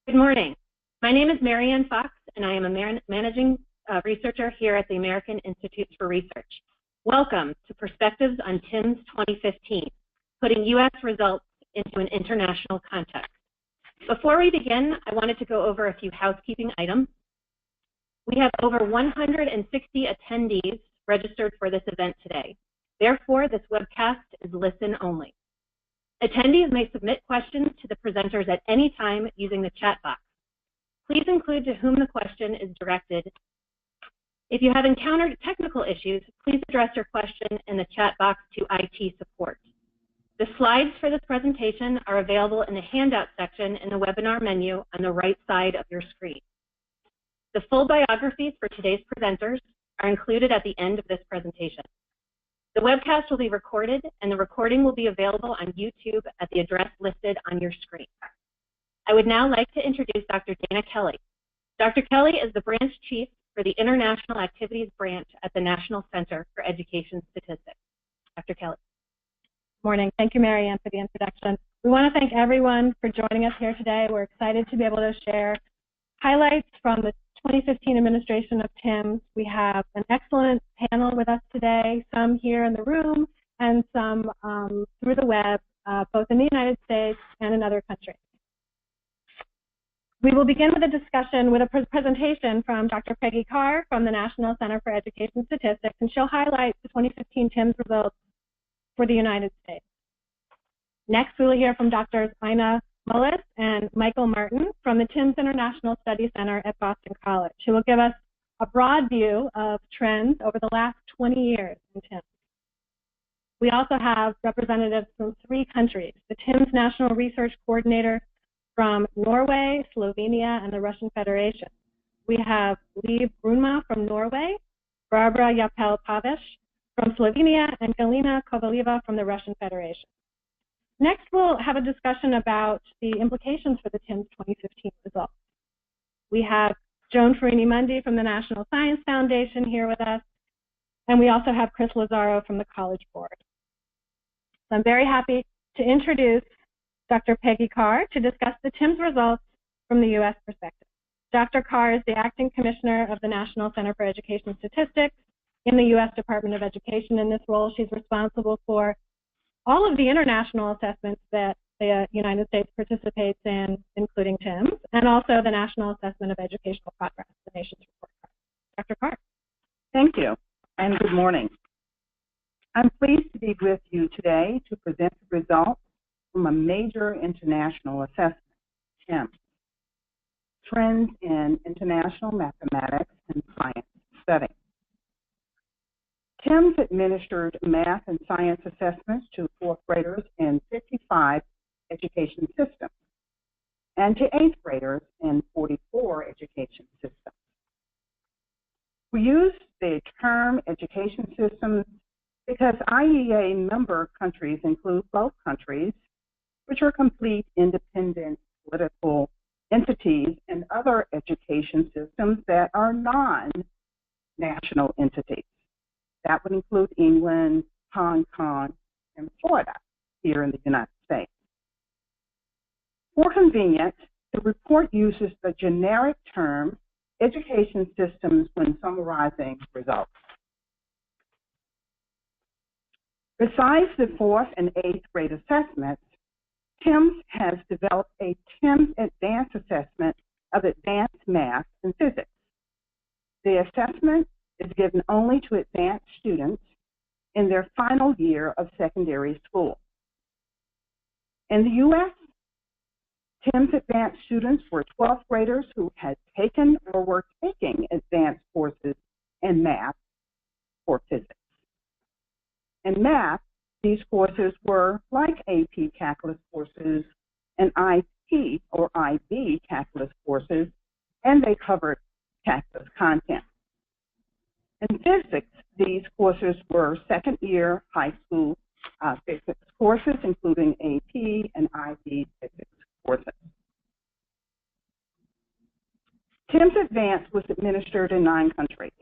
Good morning. My name is Marianne Fox, and I am a managing researcher here at the American Institutes for Research. Welcome to Perspectives on TIMSS 2015, putting U.S. results into an international context. Before we begin, I wanted to go over a few housekeeping items. We have over 160 attendees registered for this event today. Therefore, this webcast is listen only. Attendees may submit questions to the presenters at any time using the chat box. Please include to whom the question is directed. If you have encountered technical issues, please address your question in the chat box to IT support. The slides for this presentation are available in the handout section in the webinar menu on the right side of your screen. The full biographies for today's presenters are included at the end of this presentation. The webcast will be recorded, and the recording will be available on YouTube at the address listed on your screen. I would now like to introduce Dr. Dana Kelly. Dr. Kelly is the branch chief for the International Activities Branch at the National Center for Education Statistics. Dr. Kelly. Good morning. Thank you, Marianne, for the introduction. We want to thank everyone for joining us here today. We're excited to be able to share highlights from the 2015 administration of TIMSS. We have an excellent panel with us today, some here in the room and some through the web, both in the United States and in other countries. We will begin with a discussion with a presentation from Dr. Peggy Carr from the National Center for Education Statistics, and she'll highlight the 2015 TIMSS results for the United States. Next, we will hear from Drs. Mullis and Michael Martin from the TIMSS International Study Center at Boston College, who will give us a broad view of trends over the last 20 years in TIMSS. We also have representatives from 3 countries, the TIMSS National Research Coordinator from Norway, Slovenia, and the Russian Federation. We have Grønmo from Norway, Barbara Japelj Pavešić from Slovenia, and Galina Kovaleva from the Russian Federation. Next, we'll have a discussion about the implications for the TIMSS 2015 results. We have Joan Ferrini-Mundy from the National Science Foundation here with us, and we also have Chris Lazzaro from the College Board. So I'm very happy to introduce Dr. Peggy Carr to discuss the TIMSS results from the U.S. perspective. Dr. Carr is the Acting Commissioner of the National Center for Education Statistics in the U.S. Department of Education. In this role, she's responsible for all of the international assessments that the United States participates in, including TIMSS, and also the National Assessment of Educational Progress, the nation's report card. Dr. Carr. Thank you, and good morning. I'm pleased to be with you today to present the results from a major international assessment, TIMSS, Trends in International Mathematics and Science Study. TIMSS administered math and science assessments to 4th graders in 55 education systems and to 8th graders in 44 education systems. We use the term education systems because IEA member countries include both countries, which are complete independent political entities, and other education systems that are non-national entities. That would include England, Hong Kong, and Florida here in the United States. For convenience, the report uses the generic term education systems when summarizing results. Besides the 4th and 8th grade assessments, TIMSS has developed a TIMSS Advanced Assessment of Advanced Math and Physics. The assessment is given only to advanced students in their final year of secondary school. In the U.S., TIMSS Advanced students were 12th graders who had taken or were taking advanced courses in math or physics. In math, these courses were like AP Calculus courses and IP or IB Calculus courses, and they covered calculus content. In physics, these courses were second-year high school physics courses, including AP and IB physics courses. TIMSS Advanced was administered in 9 countries,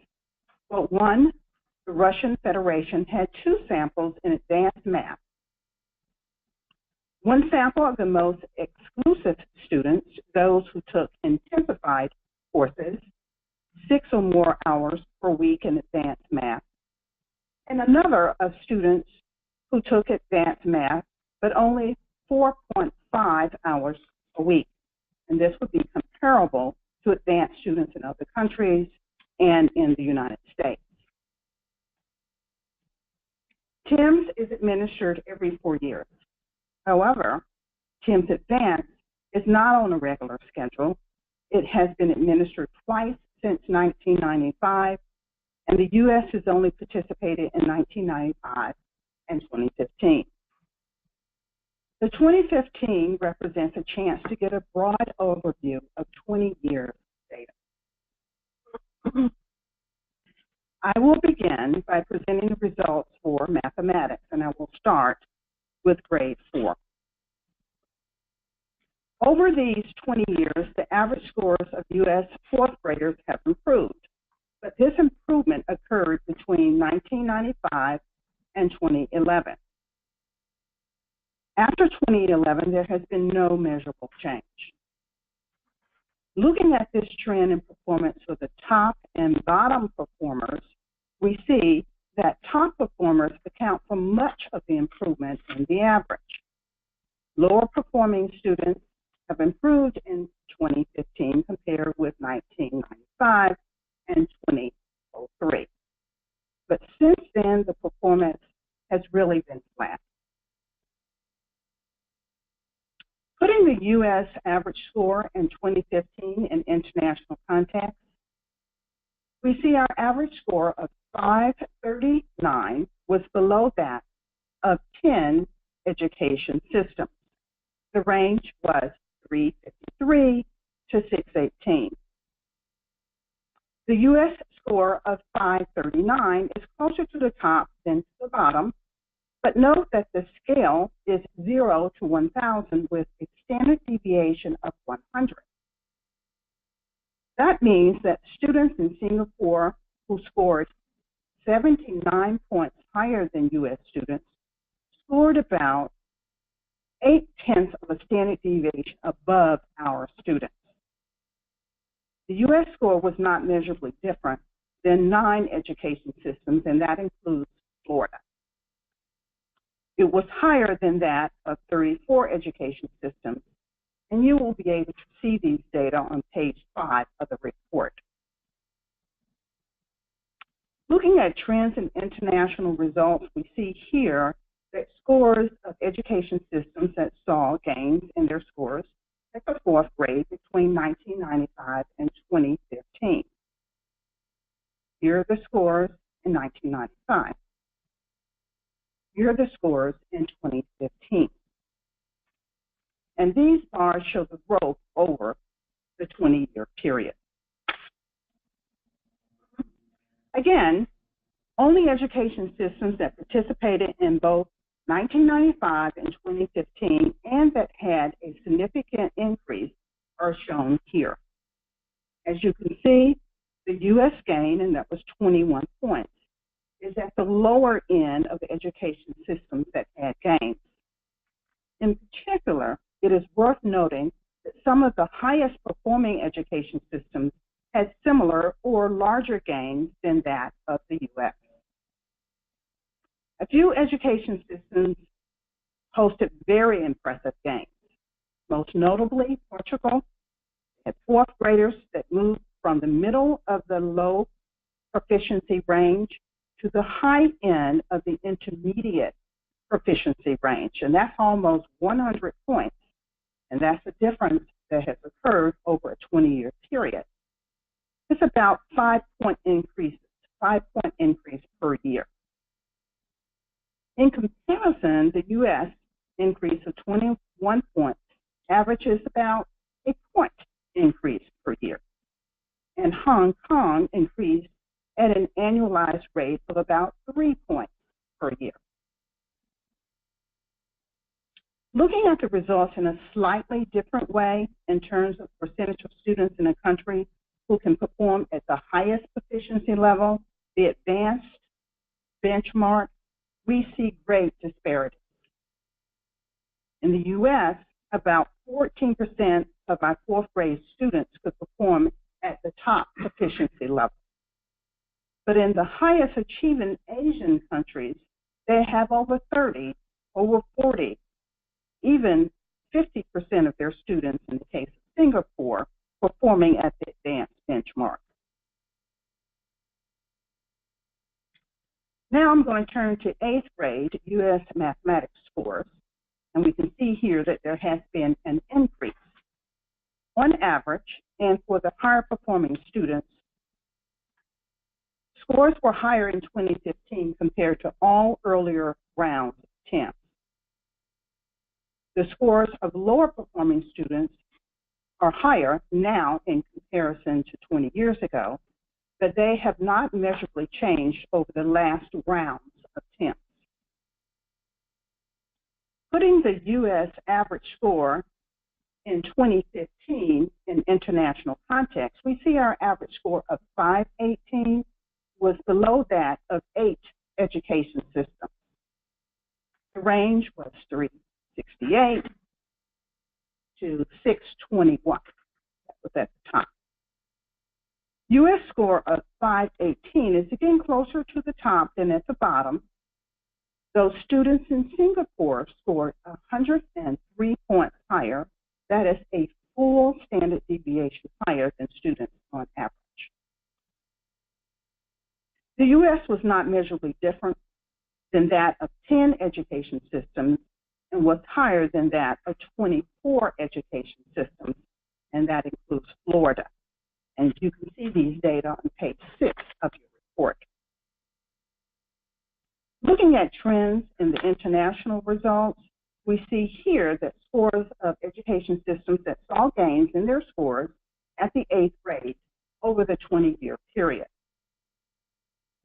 but one, the Russian Federation, had 2 samples in advanced math. One sample of the most exclusive students, those who took intensified courses, 6 or more hours per week in advanced math, and another of students who took advanced math, but only 4.5 hours a week. And this would be comparable to advanced students in other countries and in the United States. TIMSS is administered every 4 years. However, TIMSS Advanced is not on a regular schedule. It has been administered twice since 1995, and the U.S. has only participated in 1995 and 2015. The 2015 represents a chance to get a broad overview of 20 years of data. I will begin by presenting the results for mathematics, and I will start with grade 4. Over these 20 years, the average scores of U.S. fourth graders have improved, but this improvement occurred between 1995 and 2011. After 2011, there has been no measurable change. Looking at this trend in performance for the top and bottom performers, we see that top performers account for much of the improvement in the average. Lower performing students have improved in 2015 compared with 1995 and 2003. But since then, the performance has really been flat. Putting the U.S. average score in 2015 in international context, we see our average score of 539 was below that of 10 education systems. The range was 353 to 618. The U.S. score of 539 is closer to the top than to the bottom, but note that the scale is 0 to 1,000 with a standard deviation of 100. That means that students in Singapore who scored 79 points higher than U.S. students scored about 0.8 of a standard deviation above our students. The U.S. score was not measurably different than 9 education systems, and that includes Florida. It was higher than that of 34 education systems, and you will be able to see these data on page 5 of the report. Looking at trends in international results, we see here that scores of education systems that saw gains in their scores at the fourth grade between 1995 and 2015. Here are the scores in 1995. Here are the scores in 2015. And these bars show the growth over the 20-year period. Again, only education systems that participated in both 1995 and 2015 and that had a significant increase are shown here. As you can see, the U.S. gain, and that was 21 points, is at the lower end of the education systems that had gains. In particular, it is worth noting that some of the highest performing education systems had similar or larger gains than that of the U.S. A few education systems posted very impressive gains. Most notably, Portugal had fourth graders that moved from the middle of the low proficiency range to the high end of the intermediate proficiency range, and that's almost 100 points, and that's a difference that has occurred over a 20-year period. It's about 5-point increase per year. In comparison, the U.S. increase of 21 points averages about a point increase per year, and Hong Kong increased at an annualized rate of about 3 points per year. Looking at the results in a slightly different way in terms of percentage of students in a country who can perform at the highest proficiency level, the advanced benchmark, we see great disparities. In the U.S., about 14% of our fourth grade students could perform at the top proficiency level. But in the highest achieving Asian countries, they have over 30, over 40, even 50% of their students, in the case of Singapore, performing at the advanced benchmark. Now I'm going to turn to 8th grade U.S. mathematics scores, and we can see here that there has been an increase. On average, and for the higher performing students, scores were higher in 2015 compared to all earlier rounds of TIMSS. The scores of lower performing students are higher now in comparison to 20 years ago, but they have not measurably changed over the last rounds of TIMSS. Putting the U.S. average score in 2015 in international context, we see our average score of 518 was below that of 8 education systems. The range was 368 to 621. That was at the top. U.S. score of 518 is again closer to the top than at the bottom, though students in Singapore scored 103 points higher. That is a full standard deviation higher than students on average. The U.S. was not measurably different than that of 10 education systems and was higher than that of 24 education systems, and that includes Florida. And you can see these data on page 6 of your report. Looking at trends in the international results, we see here that scores of education systems that saw gains in their scores at the 8th grade over the 20-year period.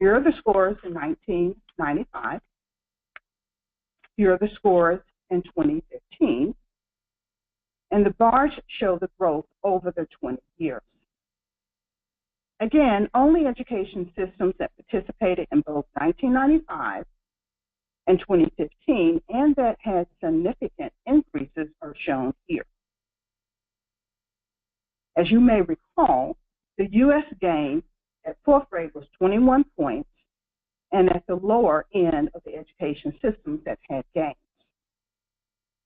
Here are the scores in 1995. Here are the scores in 2015. And the bars show the growth over the 20 years. Again, only education systems that participated in both 1995 and 2015 and that had significant increases are shown here. As you may recall, the U.S. gain at 4th grade was 21 points, and at the lower end of the education systems that had gains.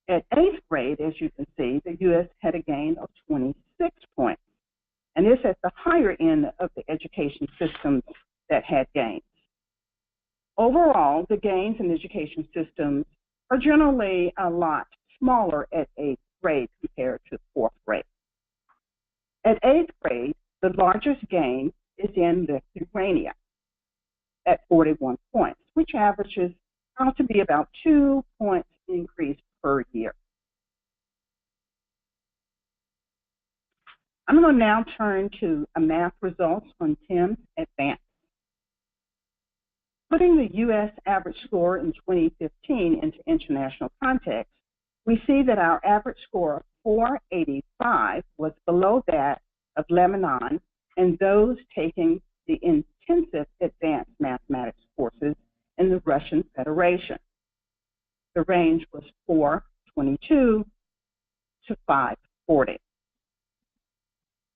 At 8th grade, as you can see, the U.S. had a gain of 26 points, and it's at the higher end of the education systems that had gains. Overall, the gains in education systems are generally a lot smaller at 8th grade compared to 4th grade. At 8th grade, the largest gain is in Lithuania at 41 points, which averages out to be about 2 points increase per year. I'm going to now turn to math results on TIMSS Advanced. Putting the U.S. average score in 2015 into international context, we see that our average score of 485 was below that of Lebanon and those taking the intensive advanced mathematics courses in the Russian Federation. The range was 422 to 540.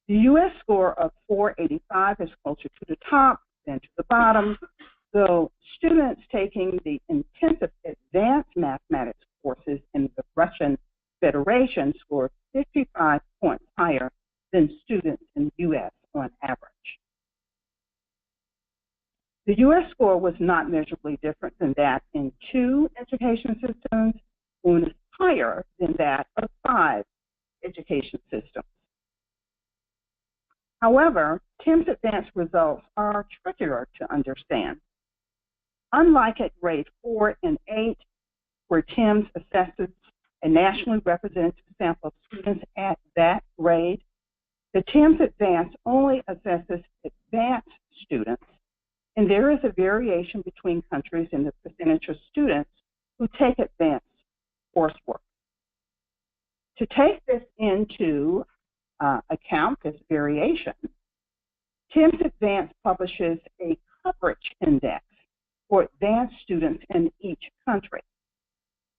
The U.S. score of 485 is closer to the top than to the bottom, though students taking the intensive advanced mathematics courses in the Russian Federation scored 55 points higher than students in the U.S. on average. The U.S. score was not measurably different than that in 2 education systems, and was higher than that of 5 education systems. However, TIMSS Advanced results are trickier to understand. Unlike at grade 4 and 8, where TIMSS assesses a nationally representative sample of students at that grade, the TIMSS Advanced only assesses advanced students, and there is a variation between countries in the percentage of students who take advanced coursework. To take this into account, this variation, TIMSS Advanced publishes a coverage index for advanced students in each country.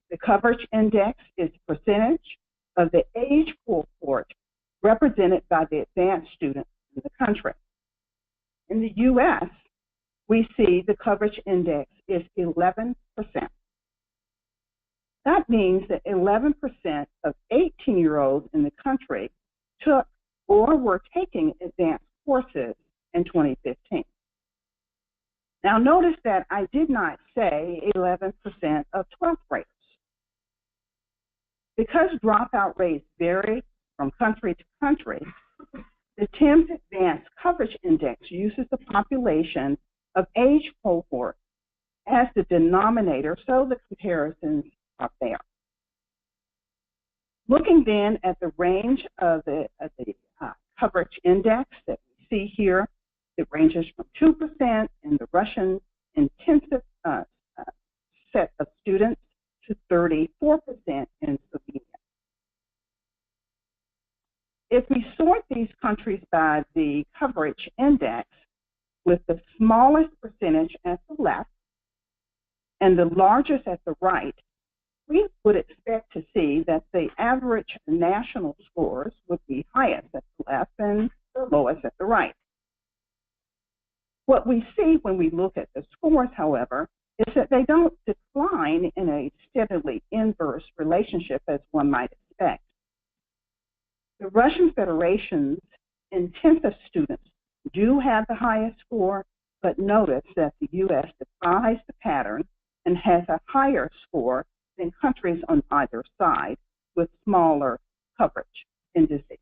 The coverage index is percentage of the age cohort represented by the advanced students in the country. In the U.S., we see the coverage index is 11%. That means that 11% of 18-year-olds in the country took or were taking advanced courses in 2015. Now notice that I did not say 11% of 12th graders. Because dropout rates vary from country to country, the TIMSS Advanced Coverage Index uses the population of age cohort as the denominator, so the comparisons are there. Looking then at the range of the coverage index that we see here, it ranges from 2% in the Russian intensive set of students to 34% in Slovenia. If we sort these countries by the coverage index, with the smallest percentage at the left and the largest at the right, we would expect to see that the average national scores would be highest at the left and the lowest at the right. What we see when we look at the scores, however, is that they don't decline in a steadily inverse relationship as one might expect. The Russian Federation's intensive students do have the highest score, but notice that the U.S. defies the pattern and has a higher score than countries on either side with smaller coverage indices.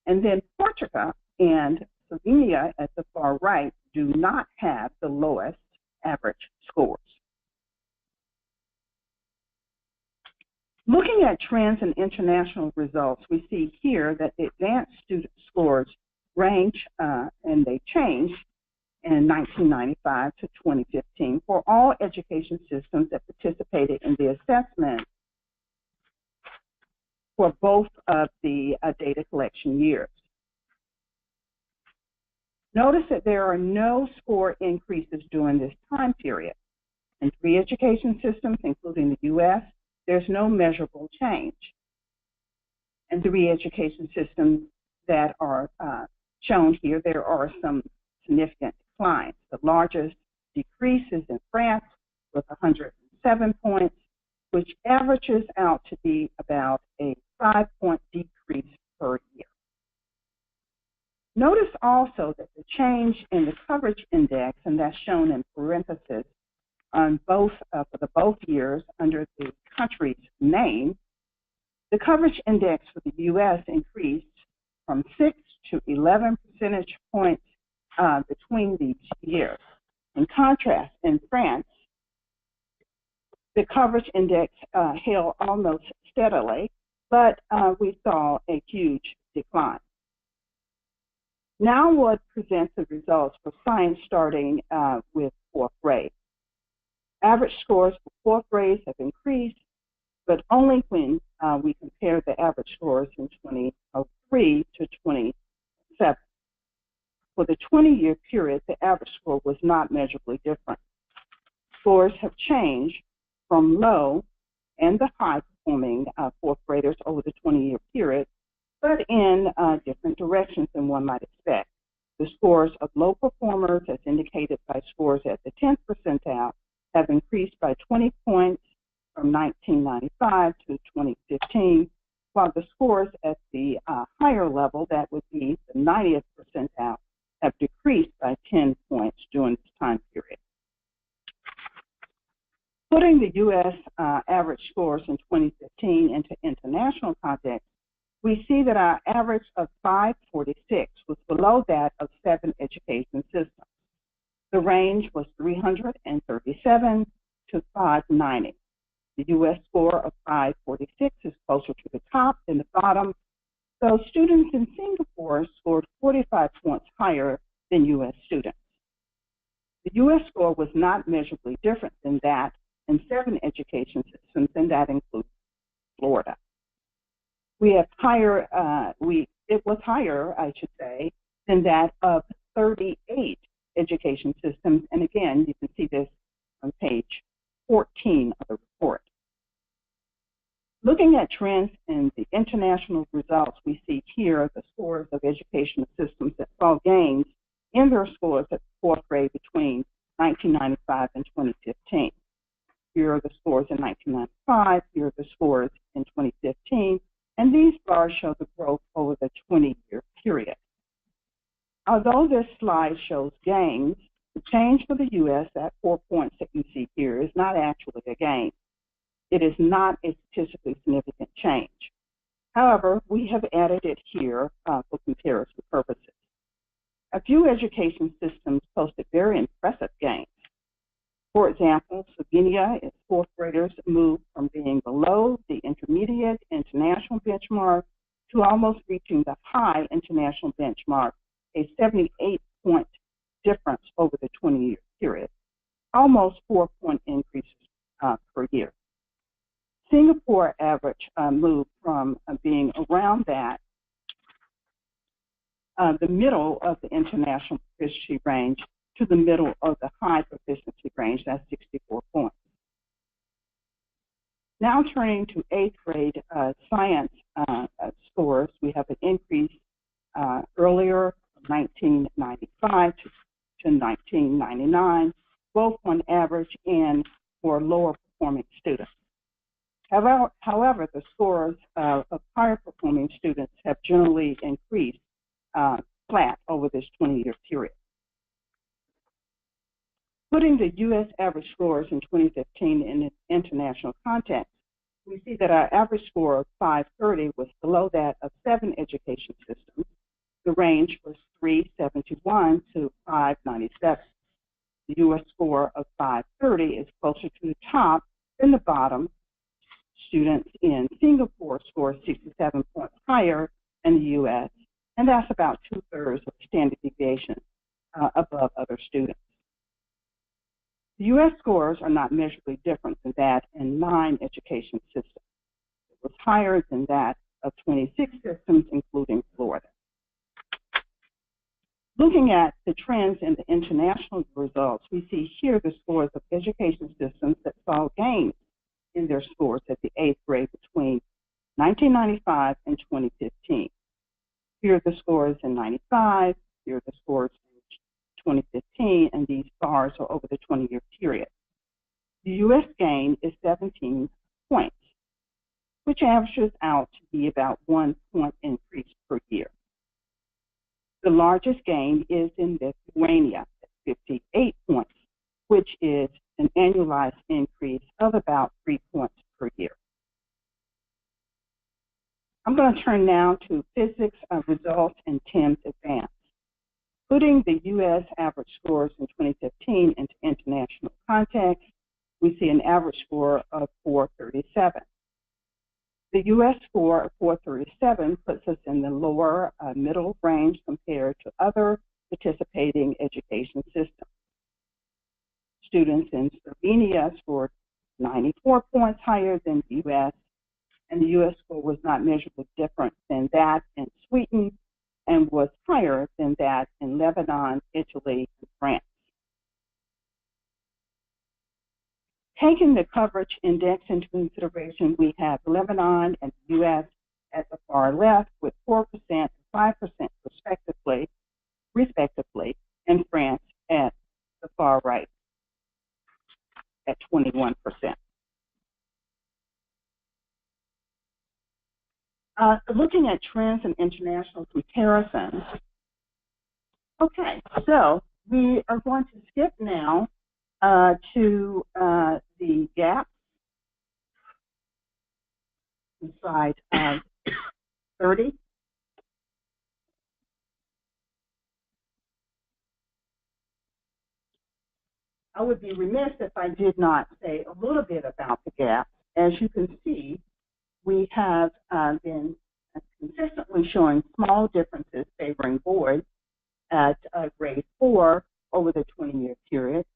And then Portugal and Slovenia at the far right do not have the lowest average scores. Looking at trends in international results, we see here that the advanced student scores range and they change in 1995 to 2015 for all education systems that participated in the assessment for both of the data collection years. Notice that there are no score increases during this time period. In 3 education systems, including the U.S., there's no measurable change. In 3 education systems that are shown here, there are some significant declines. The largest decrease is in France with 107 points, which averages out to be about a 5-point decrease per year. Notice also that the change in the coverage index, and that's shown in parentheses, on both for both years under the country's name, the coverage index for the U.S. increased from 6 to 11 percentage points between these years. In contrast, in France, the coverage index held almost steadily, but we saw a huge decline. Now what presents the results for science starting with 4th grade. Average scores for 4th grades have increased, but only when we compare the average scores in 2003 to 2007. For the 20-year period, the average score was not measurably different. Scores have changed from low and the high-performing 4th graders over the 20-year period, but in different directions than one might expect. The scores of low performers, as indicated by scores at the 10th percentile, have increased by 20 points from 1995 to 2015, while the scores at the higher level, that would be the 90th percentile, have decreased by 10 points during this time period. Putting the U.S. Average scores in 2015 into international context, we see that our average of 546 was below that of 7 education systems. The range was 337 to 590. The U.S. score of 546 is closer to the top than the bottom, so students in Singapore scored 45 points higher than U.S. students. The U.S. score was not measurably different than that in 7 education systems, and that includes Florida. It was higher, I should say, than that of 38 education systems, and again, you can see this on page 14 of the report. Looking at trends in the international results, we see here the scores of educational systems that saw gains in their scores at fourth grade between 1995 and 2015. Here are the scores in 1995, here are the scores in 2015, and these bars show the growth over the 20-year period. Although this slide shows gains, the change for the U.S., that 4 points that you see here, is not actually a gain. It is not a statistically significant change. However, we have added it here for comparison purposes. A few education systems posted very impressive gains. For example, Slovenia, its fourth graders moved from being below the intermediate international benchmark to almost reaching the high international benchmark, a 78-point difference over the 20-year period, almost 4-point increases per year. Singapore average moved from being around that, the middle of the international proficiency range, to the middle of the high proficiency range, that's 64 points. Now turning to 8th grade science scores, we have an increase earlier from 1995 to 1999, both on average and for lower performing students. However, the scores of higher performing students have generally increased flat over this 20-year period. Putting the U.S. average scores in 2015 in an international context, we see that our average score of 530 was below that of 7 education systems. The range was 371 to 597. The U.S. score of 530 is closer to the top than the bottom. Students in Singapore scored 67 points higher than the U.S., and that's about 2/3 of standard deviation above other students. The U.S. scores are not measurably different than that in 9 education systems. It was higher than that of 26 systems, including Florida. Looking at the trends in the international results, we see here the scores of education systems that saw gains in their scores at the 8th grade between 1995 and 2015. Here are the scores in 95, here are the scores in 2015, and these bars are over the 20-year period. The U.S. gain is 17 points, which averages out to be about 1 point increase per year. The largest gain is in Lithuania at 58 points, which is an annualized increase of about 3 points per year. I'm going to turn now to physics results in TIMSS Advanced. Putting the U.S. average scores in 2015 into international context, we see an average score of 437. The U.S. score of 437 puts us in the lower middle range compared to other participating education systems. Students in Slovenia scored 94 points higher than the U.S., and the U.S. score was not measurably different than that in Sweden and was higher than that in Lebanon, Italy, and France. Taking the coverage index into consideration, we have Lebanon and the U.S. at the far left with 4% and 5% respectively, and France at the far right at 21%. Looking at trends and international comparisons. Okay, so we are going to skip now to the gaps. Slide 30. I would be remiss if I did not say a little bit about the gaps. As you can see, we have been consistently showing small differences favoring boys at grade 4 over the 20-year period.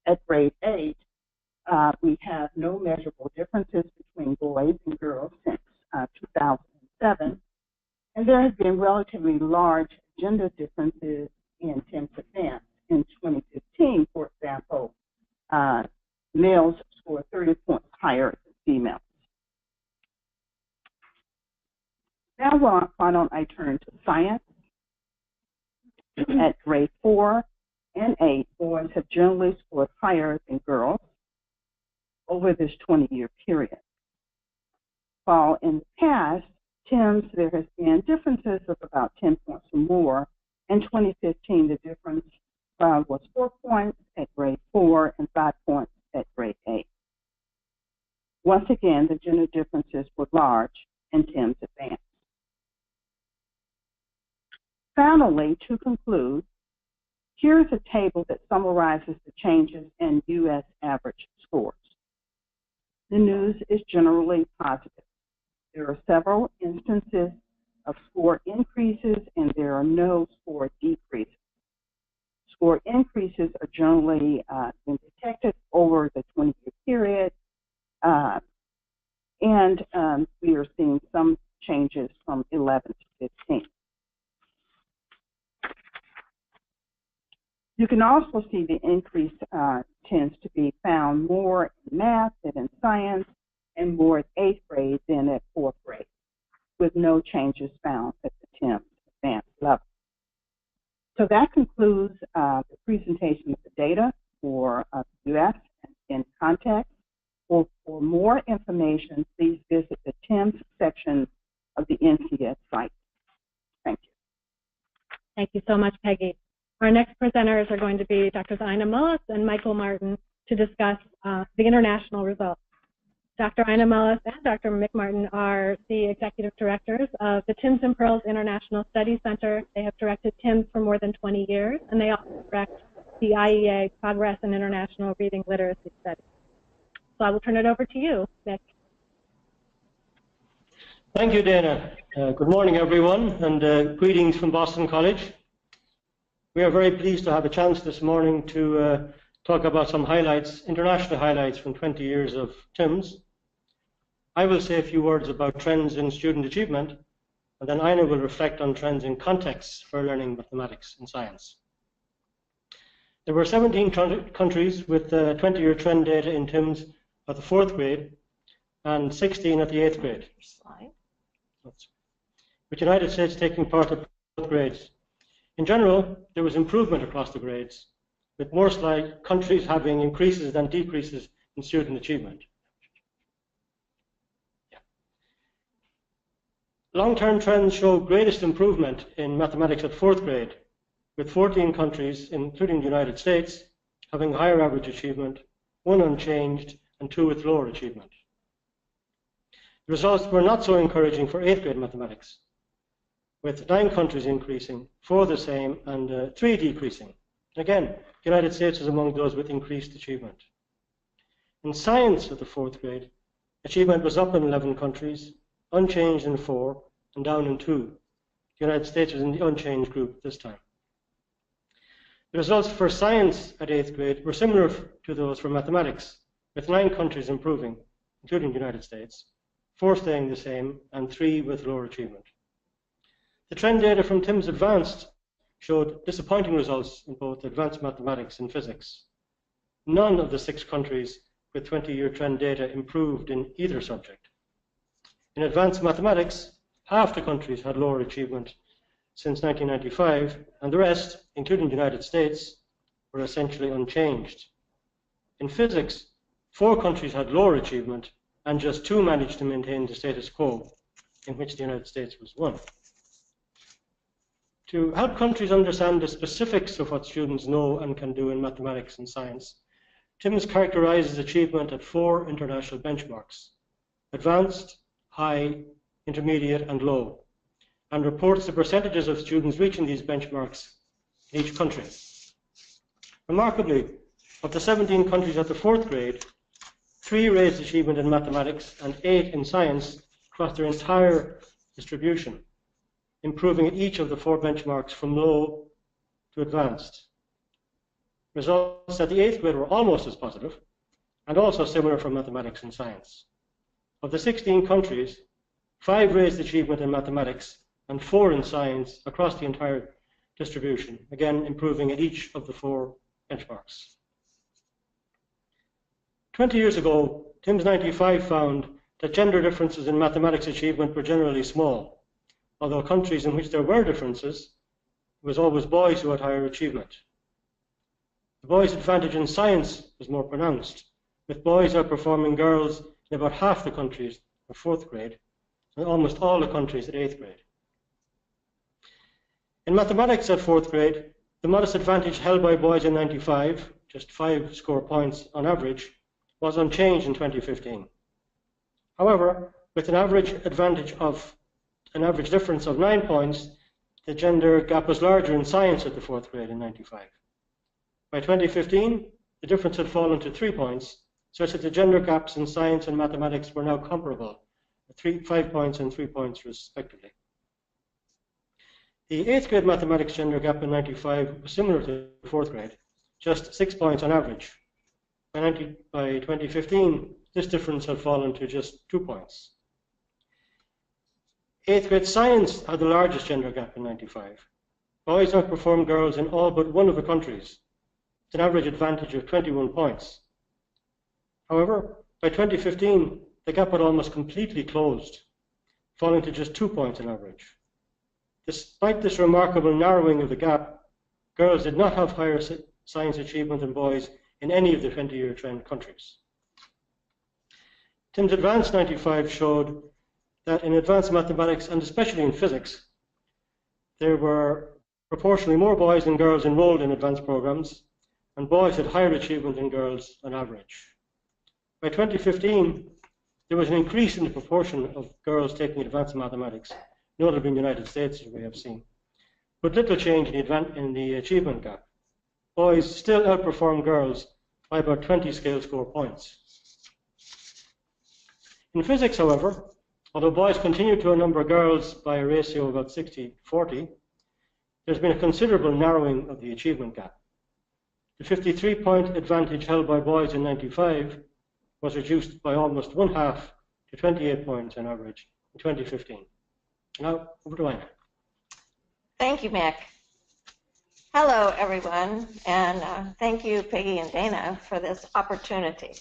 At grade 8, we have no measurable differences between boys and girls since 2007. And there have been relatively large gender differences in TIMSS Advanced. In 2015, for example, males scored 30 points higher than females. why don't I turn to science? At grade 4 and 8, boys have generally scored higher than girls over this 20-year period. While in the past, TIMSS, there has been differences of about 10 points or more. In 2015, the difference was 4 points at grade 4 and 5 points at grade 8. Once again, the gender differences were large in TIMSS Advanced. Finally, to conclude, here's a table that summarizes the changes in U.S. average scores. The news is generally positive. There are several instances of score increases, and there are no score decreases. Score increases are generally been detected over the 20-year period, and we are seeing some changes from 11 to 15. You can also see the increase tends to be found more in math than in science, and more at 8th grade than at 4th grade, with no changes found at the TIMSS Advanced level. So that concludes the presentation of the data for the U.S. in context. For more information, please visit the TIMSS section of the NCS site. Thank you. Thank you so much, Peggy. Our next presenters are going to be Drs. Ina Mullis and Michael Martin to discuss the international results. Dr. Ina Mullis and Dr. Mick Martin are the executive directors of the TIMSS and PIRLS International Study Center. They have directed TIMSS for more than 20 years, and they also direct the IEA Progress in International Reading Literacy Studies. So I will turn it over to you, Mick. Thank you, Dana. Good morning, everyone, and greetings from Boston College. We are very pleased to have a chance this morning to talk about some highlights, international highlights from 20 years of TIMSS. I will say a few words about trends in student achievement, and then Ina will reflect on trends in contexts for learning mathematics and science. There were 17 countries with 20-year trend data in TIMSS at the 4th grade and 16 at the 8th grade, with the United States taking part at both grades. In general, there was improvement across the grades, with most countries having increases than decreases in student achievement. Long-term trends show greatest improvement in mathematics at 4th grade, with 14 countries, including the United States, having higher average achievement, 1 unchanged, and 2 with lower achievement. The results were not so encouraging for 8th grade mathematics, with 9 countries increasing, 4 the same, and 3 decreasing. Again, the United States is among those with increased achievement. In science at the 4th grade, achievement was up in 11 countries, unchanged in 4, and down in 2. The United States was in the unchanged group this time. The results for science at 8th grade were similar to those for mathematics, with 9 countries improving, including the United States, 4 staying the same, and 3 with lower achievement. The trend data from TIMSS Advanced showed disappointing results in both advanced mathematics and physics. None of the 6 countries with 20-year trend data improved in either subject. In advanced mathematics, half the countries had lower achievement since 1995, and the rest, including the United States, were essentially unchanged. In physics, 4 countries had lower achievement, and just 2 managed to maintain the status quo, in which the United States was 1. To help countries understand the specifics of what students know and can do in mathematics and science, TIMSS characterizes achievement at 4 international benchmarks: advanced, high, intermediate, and low, and reports the percentages of students reaching these benchmarks in each country. Remarkably, of the 17 countries at the 4th grade, 3 raised achievement in mathematics and 8 in science across their entire distribution, improving at each of the 4 benchmarks from low to advanced. Results at the 8th grade were almost as positive, and also similar for mathematics and science. Of the 16 countries, 5 raised achievement in mathematics and 4 in science across the entire distribution, again improving at each of the 4 benchmarks. 20 years ago, TIMSS 95 found that gender differences in mathematics achievement were generally small, although countries in which there were differences, it was always boys who had higher achievement. The boys' advantage in science was more pronounced, with boys outperforming girls in about half the countries of 4th grade and almost all the countries at 8th grade. In mathematics at 4th grade, the modest advantage held by boys in 95, just 5 score points on average, was unchanged in 2015. However, with an average difference of 9 points, the gender gap was larger in science at the 4th grade in 95. By 2015, the difference had fallen to 3 points, such that the gender gaps in science and mathematics were now comparable, 5 points and 3 points respectively. The 8th grade mathematics gender gap in 95 was similar to the 4th grade, just 6 points on average. By 2015, this difference had fallen to just 2 points. 8th grade science had the largest gender gap in 95. Boys outperformed girls in all but one of the countries, with an average advantage of 21 points. However, by 2015, the gap had almost completely closed, falling to just 2 points on average. Despite this remarkable narrowing of the gap, girls did not have higher science achievement than boys in any of the 20-year trend countries. TIMSS Advanced 95 showed that in advanced mathematics, and especially in physics, there were proportionally more boys than girls enrolled in advanced programs, and boys had higher achievement than girls on average. By 2015, there was an increase in the proportion of girls taking advanced mathematics, notably in the United States, as we have seen, but little change in the achievement gap. Boys still outperform girls by about 20 scale score points. In physics, however, although boys continue to outnumber girls by a ratio of about 60-40, there's been a considerable narrowing of the achievement gap. The 53-point advantage held by boys in 95 was reduced by almost 1/2 to 28 points on average in 2015. Now, over to Anna. Thank you, Mick. Hello, everyone, and thank you, Peggy and Dana, for this opportunity.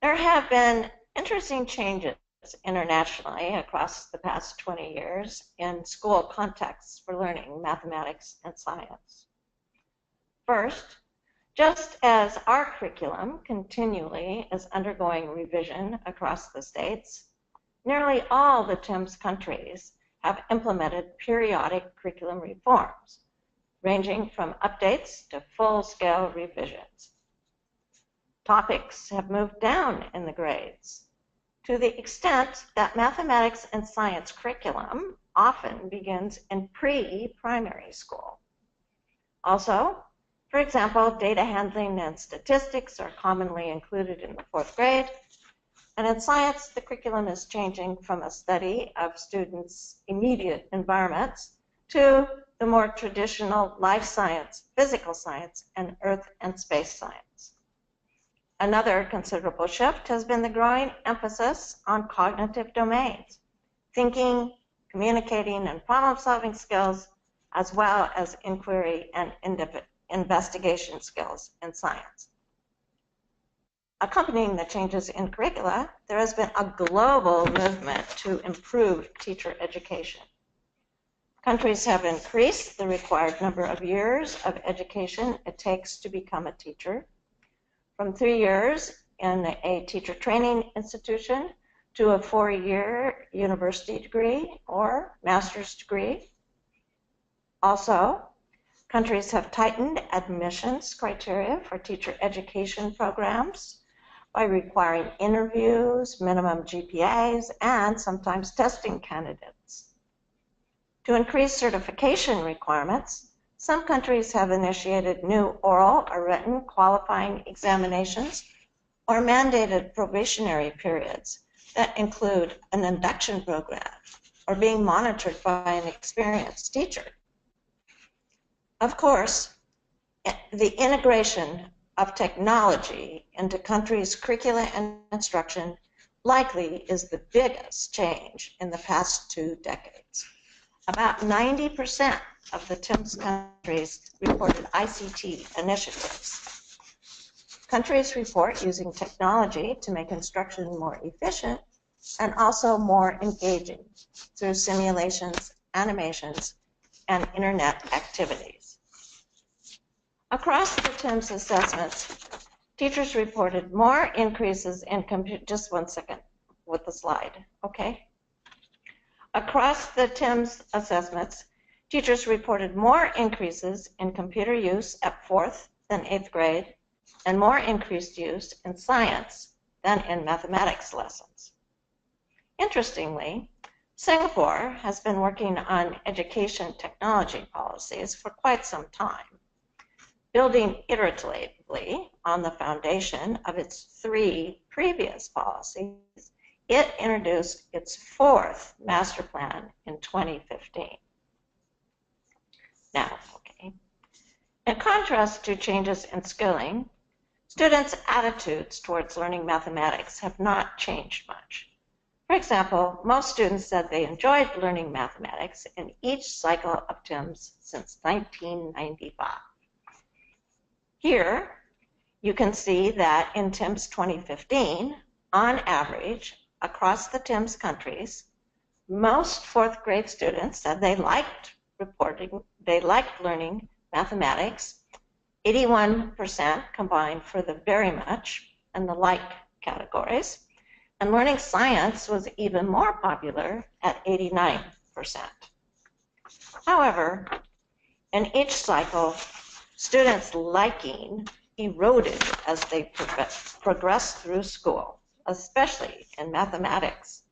There have been interesting changes internationally across the past 20 years in school contexts for learning mathematics and science. First, just as our curriculum continually is undergoing revision across the states, nearly all the TIMSS countries have implemented periodic curriculum reforms, ranging from updates to full-scale revisions. Topics have moved down in the grades to the extent that mathematics and science curriculum often begins in pre-primary school. Also, for example, data handling and statistics are commonly included in the 4th grade, and in science, the curriculum is changing from a study of students' immediate environments to the more traditional life science, physical science, and earth and space science. Another considerable shift has been the growing emphasis on cognitive domains, thinking, communicating, and problem-solving skills, as well as inquiry and investigation skills in science. Accompanying the changes in curricula, there has been a global movement to improve teacher education. Countries have increased the required number of years of education it takes to become a teacher, from 3 years in a teacher training institution to a 4-year university degree or master's degree. Also, countries have tightened admissions criteria for teacher education programs by requiring interviews, minimum GPAs, and sometimes testing candidates. To increase certification requirements, some countries have initiated new oral or written qualifying examinations or mandated probationary periods that include an induction program or being monitored by an experienced teacher. Of course, the integration of technology into countries' curricula and instruction likely is the biggest change in the past 2 decades. About 90% of the TIMSS countries reported ICT initiatives. Countries report using technology to make instruction more efficient, and also more engaging through simulations, animations, and internet activities. Across the TIMSS assessments, teachers reported more increases in just 1 second with the slide, okay? Across the TIMSS assessments, teachers reported more increases in computer use at 4th than 8th grade, and more increased use in science than in mathematics lessons. Interestingly, Singapore has been working on education technology policies for quite some time, building iteratively on the foundation of its 3 previous policies. It introduced its 4th master plan in 2015. Now, okay. In contrast to changes in skilling, students' attitudes towards learning mathematics have not changed much. For example, most students said they enjoyed learning mathematics in each cycle of TIMSS since 1995. Here, you can see that in TIMSS 2015, on average, across the TIMSS countries, most 4th grade students said they liked learning mathematics. 81% combined for the very much and the like categories. And learning science was even more popular at 89%. However, in each cycle, students' liking eroded as they progressed through school, especially in mathematics.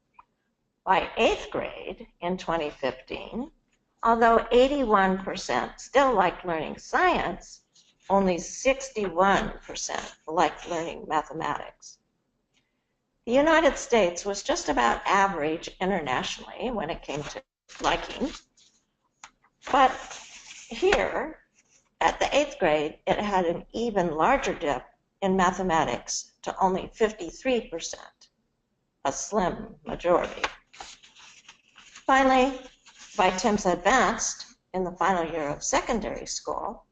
By 8th grade in 2015, although 81% still liked learning science, only 61% liked learning mathematics. The United States was just about average internationally when it came to liking, but here, at the 8th grade, it had an even larger dip in mathematics to only 53%, a slim majority. Finally, by TIMSS Advanced, in the final year of secondary school,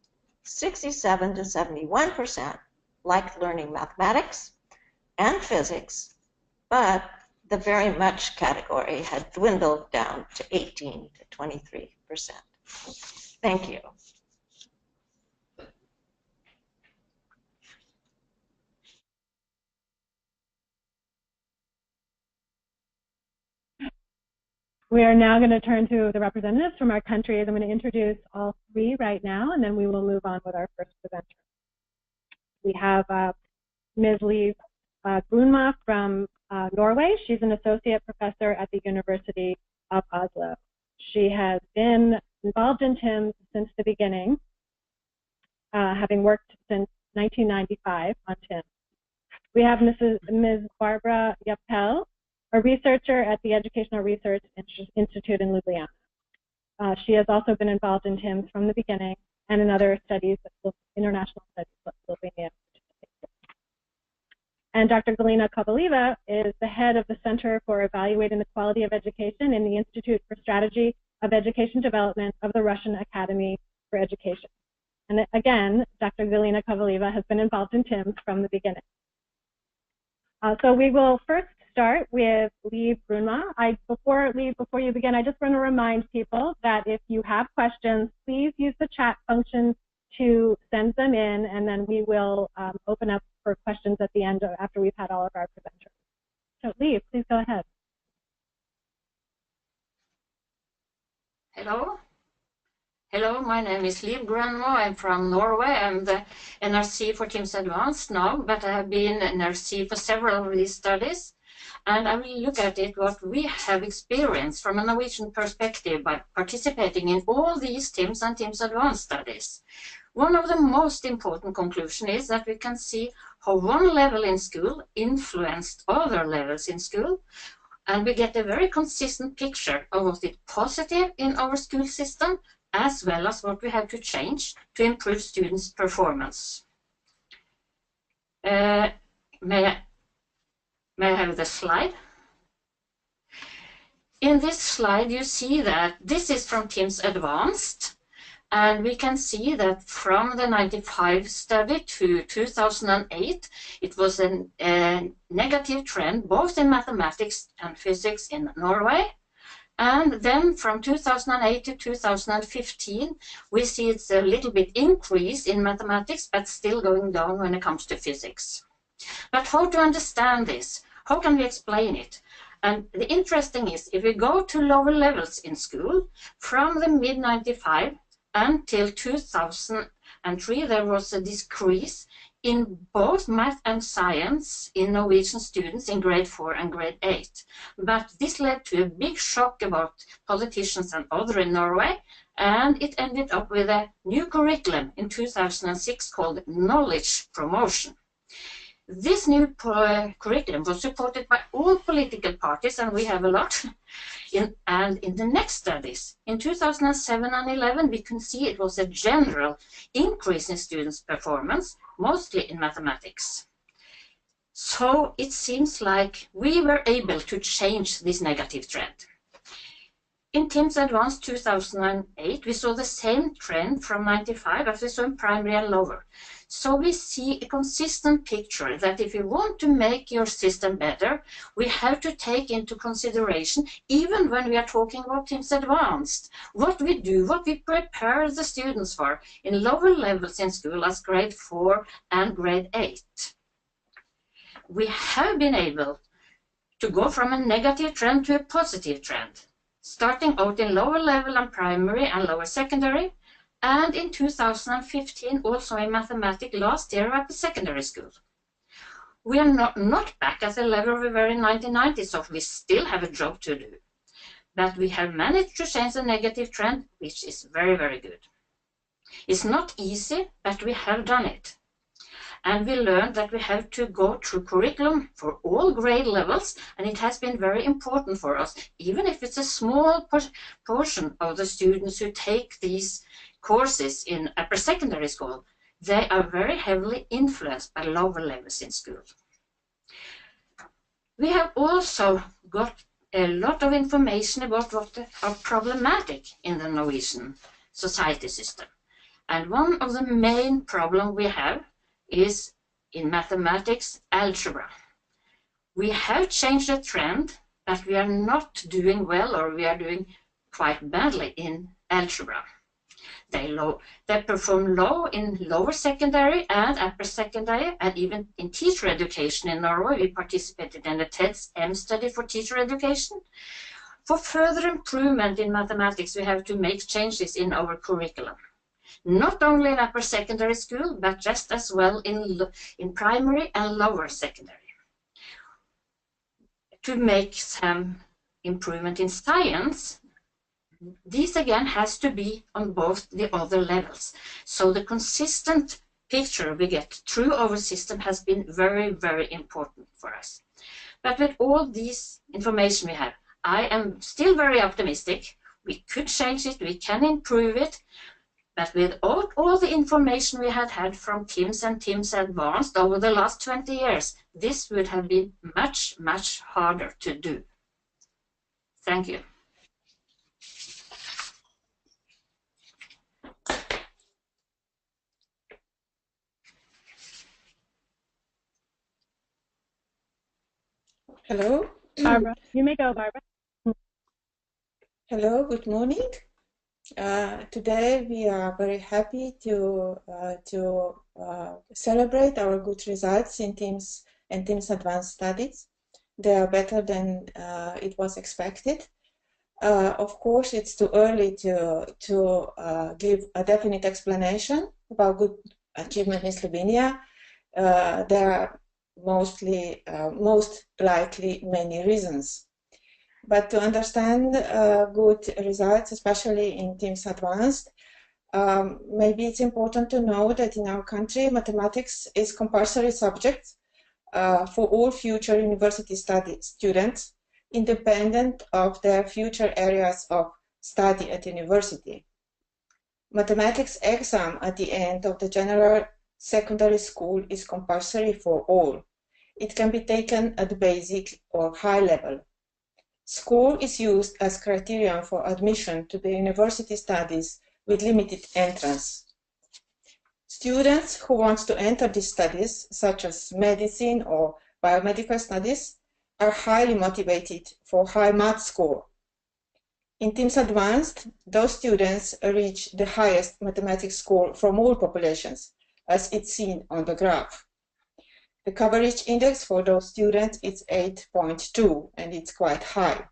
67 to 71% liked learning mathematics and physics, but the very much category had dwindled down to 18 to 23%. Thank you. We are now going to turn to the representatives from our countries. I'm going to introduce all 3 right now, and then we will move on with our first presenter. We have Ms. Grønmo from Norway. She's an associate professor at the University of Oslo. She has been involved in TIMSS since the beginning, having worked since 1995 on TIMSS. We have Ms. Barbara Japelj, a researcher at the Educational Research Institute in Ljubljana. She has also been involved in TIMSS from the beginning and in other studies, international studies of Slovenia. And Dr. Galina Kovaleva is the head of the Center for Evaluating the Quality of Education in the Institute for Strategy of Education Development of the Russian Academy for Education. And again, Dr. Galina Kovaleva has been involved in TIMSS from the beginning. So we will first start with Grønmo. Before you begin, I just want to remind people that if you have questions, please use the chat function to send them in, and then we will open up for questions at the end after we've had all of our presenters. So please go ahead. Hello. Hello, my name is Grønmo. I'm from Norway. I'm the NRC for TIMSS Advanced now, but I have been NRC for several of these studies. And I will look at it, what we have experienced from a Norwegian perspective by participating in all these TIMSS and TIMSS Advanced studies. One of the most important conclusions is that we can see how one level in school influenced other levels in school, and we get a very consistent picture of what is positive in our school system, as well as what we have to change to improve students' performance. May I have the slide? In this slide, you see that this is from TIMSS Advanced, And we can see that from the 95 study to 2008, it was a negative trend both in mathematics and physics in Norway. And then from 2008 to 2015, we see it's a little bit increase in mathematics, but still going down when it comes to physics. But how to understand this? How can we explain it? And the interesting is, if we go to lower levels in school, from the mid-95 until 2003, there was a decrease in both math and science in Norwegian students in grade 4 and grade 8. But this led to a big shock about politicians and others in Norway, and it ended up with a new curriculum in 2006 called Knowledge Promotion. This new curriculum was supported by all political parties, and we have a lot. And in the next studies, in 2007 and 11, we can see it was a general increase in students' performance, mostly in mathematics. So it seems like we were able to change this negative trend. In TIMSS Advanced 2008, we saw the same trend from 95 as we saw in primary and lower. So we see a consistent picture that if you want to make your system better, we have to take into consideration, even when we are talking about TIMSS Advanced, what we do, what we prepare the students for in lower levels in school as grade 4 and grade 8. We have been able to go from a negative trend to a positive trend, starting out in lower level and primary and lower secondary, and in 2015 also in mathematics last year at the secondary school. We are not back at the level we were in 1990, so we still have a job to do. But we have managed to change the negative trend, which is very, very good. It's not easy, but we have done it. And we learned that we have to go through curriculum for all grade levels, and it has been very important for us, even if it's a small portion of the students who take these courses in upper secondary school. They are very heavily influenced by lower levels in school. We have also got a lot of information about what are problematic in the Norwegian society system. And one of the main problems we have is in mathematics algebra. We have changed the trend, but we are not doing well, or we are doing quite badly in algebra. They perform low in lower secondary and upper secondary, and even in teacher education in Norway. We participated in the TIMSS study for teacher education. For further improvement in mathematics, we have to make changes in our curriculum. Not only in upper secondary school, but just as well in primary and lower secondary. To make some improvement in science, this again has to be on both the other levels. So the consistent picture we get through our system has been very, very important for us. But with all this information we have, I am still very optimistic. We could change it, we can improve it. But without all the information we had from TIMSS and TIMSS Advanced over the last 20 years, this would have been much, much harder to do. Thank you. Hello. Barbara, you may go, Barbara. Hello, good morning. Today we are very happy to celebrate our good results in TIMSS and TIMSS Advanced studies. They are better than it was expected. Of course, it's too early to give a definite explanation about good achievement in Slovenia. There are most likely many reasons. But to understand good results, especially in TIMSS Advanced, maybe it's important to know that in our country, mathematics is compulsory subject for all future university students, independent of their future areas of study at university. Mathematics exam at the end of the general secondary school is compulsory for all. It can be taken at basic or high level. Score is used as criterion for admission to the university studies with limited entrance. Students who want to enter these studies, such as medicine or biomedical studies, are highly motivated for high math score. In TIMSS Advanced, those students reach the highest mathematics score from all populations, as it's seen on the graph. The coverage index for those students is 8.2, and it's quite high.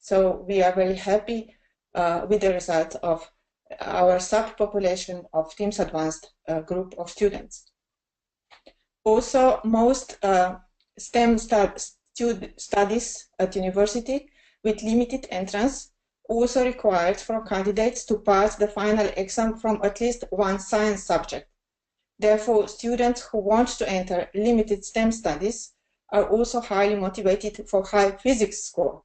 So we are very happy with the result of our subpopulation of TIMSS Advanced group of students. Also, most STEM studies at university with limited entrance also required for candidates to pass the final exam from at least one science subject. Therefore, students who want to enter limited STEM studies are also highly motivated for high physics score.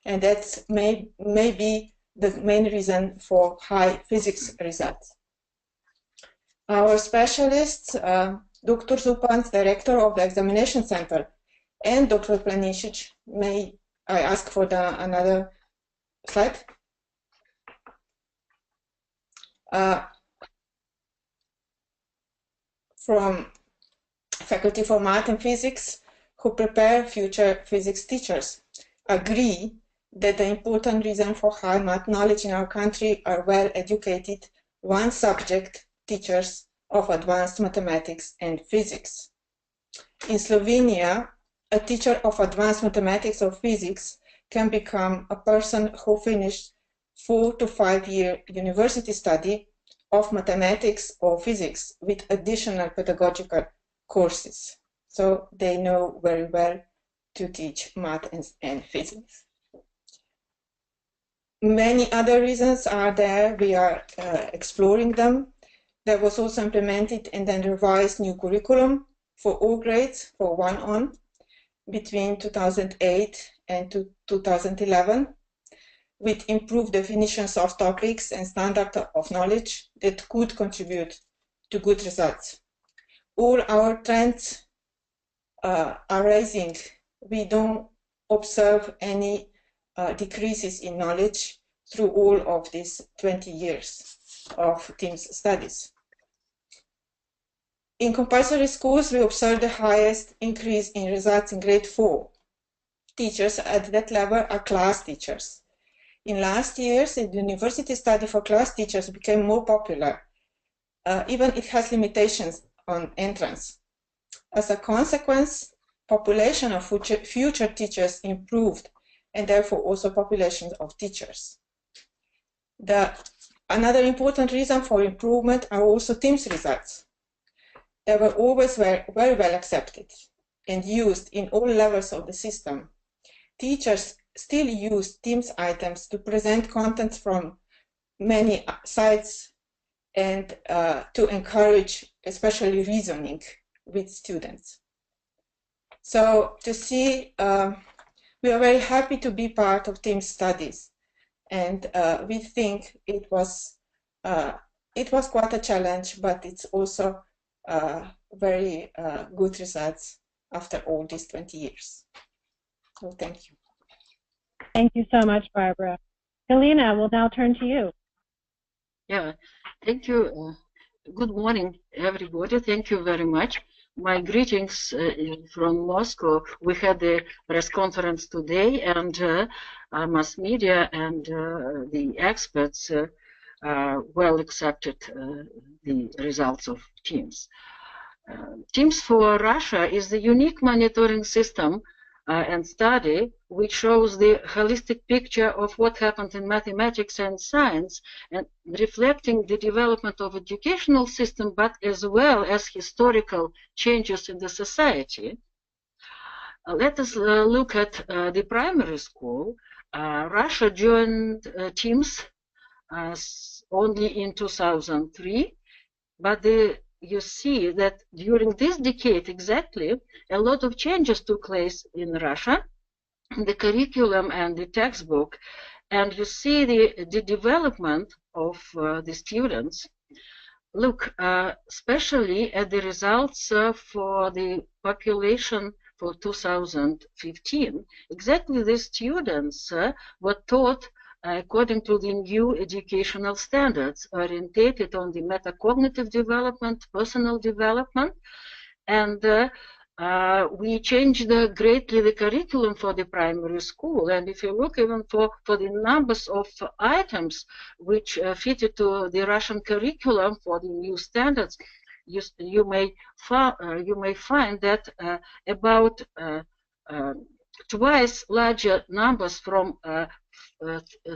And that may be the main reason for high physics results. Our specialists, Dr. Zupan, director of the examination center, and Dr. Planišić, may I ask for another slide? From Faculty for Math and Physics, who prepare future physics teachers, agree that the important reason for high math knowledge in our country are well-educated one-subject teachers of advanced mathematics and physics. In Slovenia, a teacher of advanced mathematics or physics can become a person who finished 4 to 5 year university study of mathematics or physics with additional pedagogical courses. So they know very well to teach math and physics. Many other reasons are there. We are exploring them. There was also implemented and then revised new curriculum for all grades for 1-on between 2008 and 2011, with improved definitions of topics and standard of knowledge that could contribute to good results. All our trends are rising. We don't observe any decreases in knowledge through all of these 20 years of TIMSS studies. In compulsory schools, we observe the highest increase in results in grade 4. Teachers at that level are class teachers. In last years, the university study for class teachers became more popular. Even it has limitations on entrance. As a consequence, population of future teachers improved, and therefore also population of teachers. Another important reason for improvement are also TIMSS results. They were always very well accepted and used in all levels of the system. Teachers still use TIMSS items to present content from many sites and to encourage especially reasoning with students. So to see, we are very happy to be part of TIMSS studies, and we think it was quite a challenge, but it's also very good results after all these 20 years. So thank you. Thank you so much, Barbara. Galina, we'll now turn to you. Yeah, thank you. Good morning, everybody. Thank you very much. My greetings from Moscow. We had a press conference today, and mass media and the experts well accepted the results of TIMSS. TIMSS for Russia is the unique monitoring system and study which shows the holistic picture of what happened in mathematics and science, and reflecting the development of educational system, but as well as historical changes in the society. Let us look at the primary school. Russia joined TIMSS only in 2003, but you see that during this decade exactly, a lot of changes took place in Russia, the curriculum and the textbook, and you see the development of the students. Look, especially at the results for the population for 2015. Exactly the students were taught according to the new educational standards orientated on the metacognitive development, personal development, and we changed greatly the curriculum for the primary school. And if you look even for the numbers of items which fitted to the Russian curriculum for the new standards, you may find that about twice larger numbers from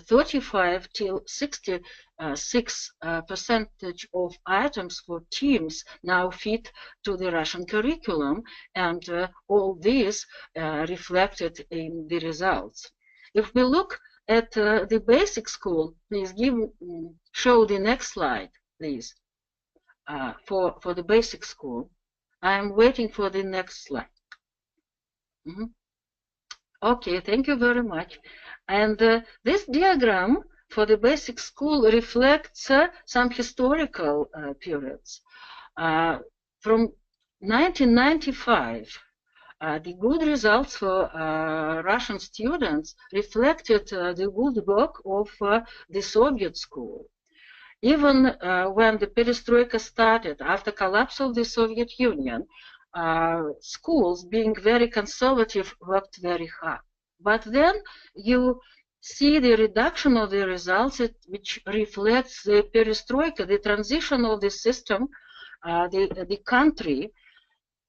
35 till 66% of items for TIMSS now fit to the Russian curriculum, and all this reflected in the results. If we look at the basic school, please show the next slide, please, for the basic school. I'm waiting for the next slide. Okay, thank you very much. And this diagram for the basic school reflects some historical periods. From 1995, the good results for Russian students reflected the good work of the Soviet school. Even when the perestroika started, after collapse of the Soviet Union, schools, being very conservative, worked very hard. But then you see the reduction of the results, which reflects the perestroika, the transition of the system, the country,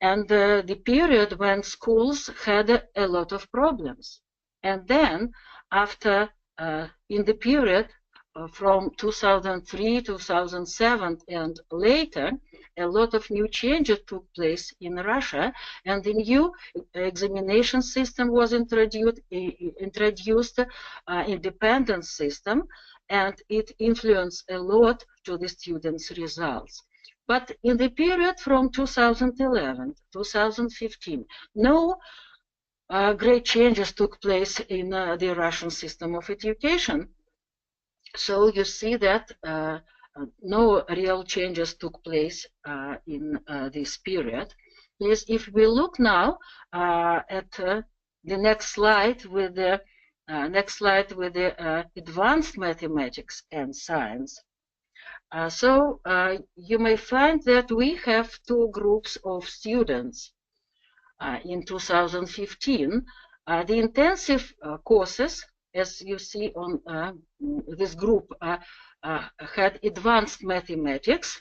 and the period when schools had a lot of problems. And then, after, in the period from 2003, 2007, and later, a lot of new changes took place in Russia, and the new examination system was introduced, independent system, and it influenced a lot to the students' results. But in the period from 2011 to 2015, no great changes took place in the Russian system of education. So you see that no real changes took place in this period. Yes, if we look now at the next slide with the advanced mathematics and science. So you may find that we have two groups of students in 2015. The intensive courses, as you see on this group, had advanced mathematics,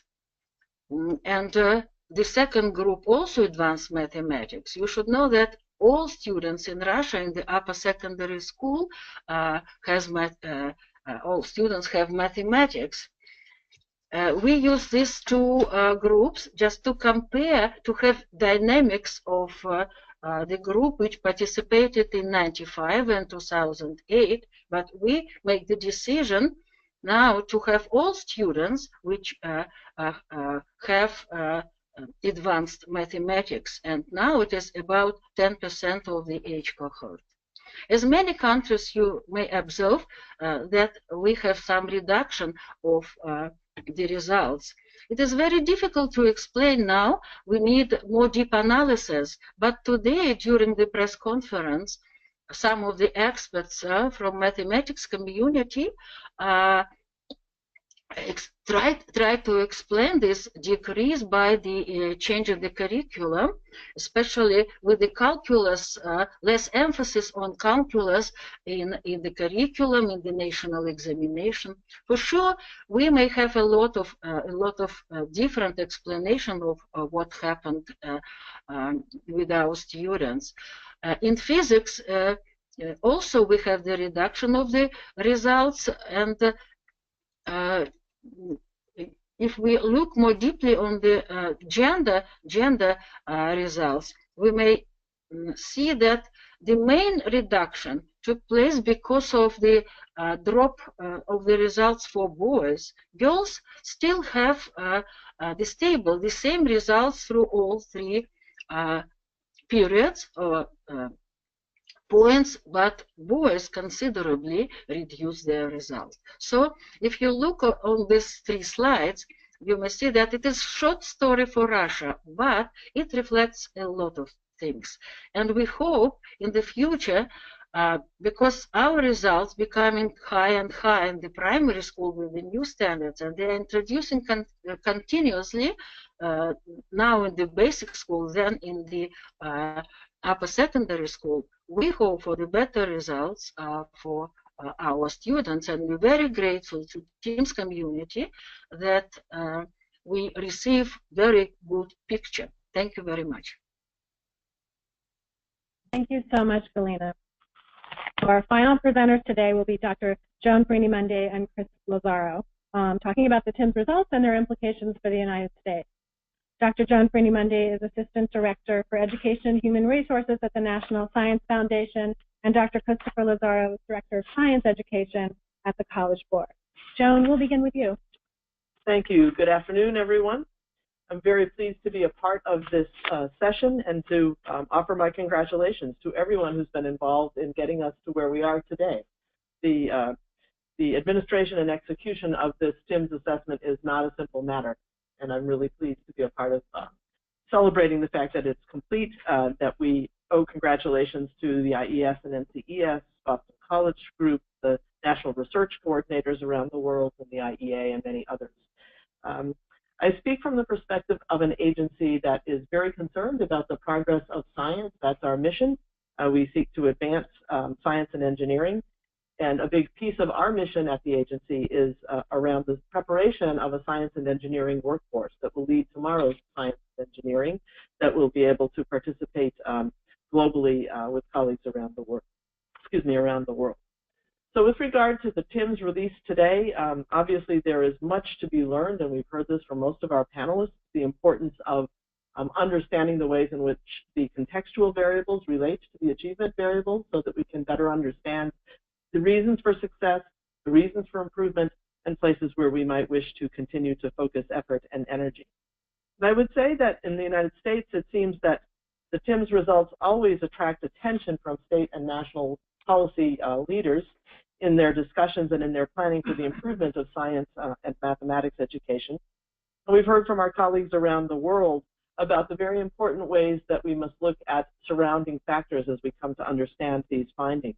and the second group also advanced mathematics. You should know that all students in Russia in the upper secondary school all students have mathematics. We use these two groups just to compare, to have dynamics of the group which participated in 95 and 2008, but we make the decision now to have all students which have advanced mathematics, and now it is about 10% of the age cohort. As many countries, you may observe that we have some reduction of the results. It is very difficult to explain now. We need more deep analysis. But today, during the press conference, some of the experts from mathematics community try to explain this decrease by the change in the curriculum, especially with the calculus, less emphasis on calculus in the curriculum, in the national examination. For sure, we may have a lot of different explanation of what happened with our students. In physics, also we have the reduction of the results, and if we look more deeply on the gender results, we may see that the main reduction took place because of the drop of the results for boys. Girls still have the same results through all three periods or points, but boys considerably reduce their results. So if you look on these three slides, you may see that it is a short story for Russia, but it reflects a lot of things. And we hope in the future because our results becoming higher and higher in the primary school with the new standards, and they're introducing continuously now in the basic school, then in the upper secondary school. We hope for the better results for our students, and we're very grateful to TIMSS community that we receive very good picture. Thank you very much. Thank you so much, Galina. Our final presenters today will be Dr. Joan Ferrini-Mundy and Chris Lazzaro, talking about the TIMSS results and their implications for the United States. Dr. Joan Ferrini-Mundy is Assistant Director for Education and Human Resources at the National Science Foundation, and Dr. Christopher Lazzaro is Director of Science Education at the College Board. Joan, we'll begin with you. Thank you. Good afternoon, everyone. I'm very pleased to be a part of this session and to offer my congratulations to everyone who's been involved in getting us to where we are today. The administration and execution of this TIMSS assessment is not a simple matter, and I'm really pleased to be a part of celebrating the fact that it's complete, that we owe congratulations to the IES and NCES, Boston College Group, the national research coordinators around the world, and the IEA, and many others. I speak from the perspective of an agency that is very concerned about the progress of science. That's our mission. We seek to advance science and engineering. And a big piece of our mission at the agency is around the preparation of a science and engineering workforce that will lead tomorrow's science and engineering, that will be able to participate globally with colleagues around the world. So with regard to the TIMSS release today, obviously there is much to be learned, and we've heard this from most of our panelists, the importance of understanding the ways in which the contextual variables relate to the achievement variables so that we can better understand the reasons for success, the reasons for improvement, and places where we might wish to continue to focus effort and energy. And I would say that in the United States, it seems that the TIMSS results always attract attention from state and national policy leaders in their discussions and in their planning for the improvement of science and mathematics education. And we've heard from our colleagues around the world about the very important ways that we must look at surrounding factors as we come to understand these findings,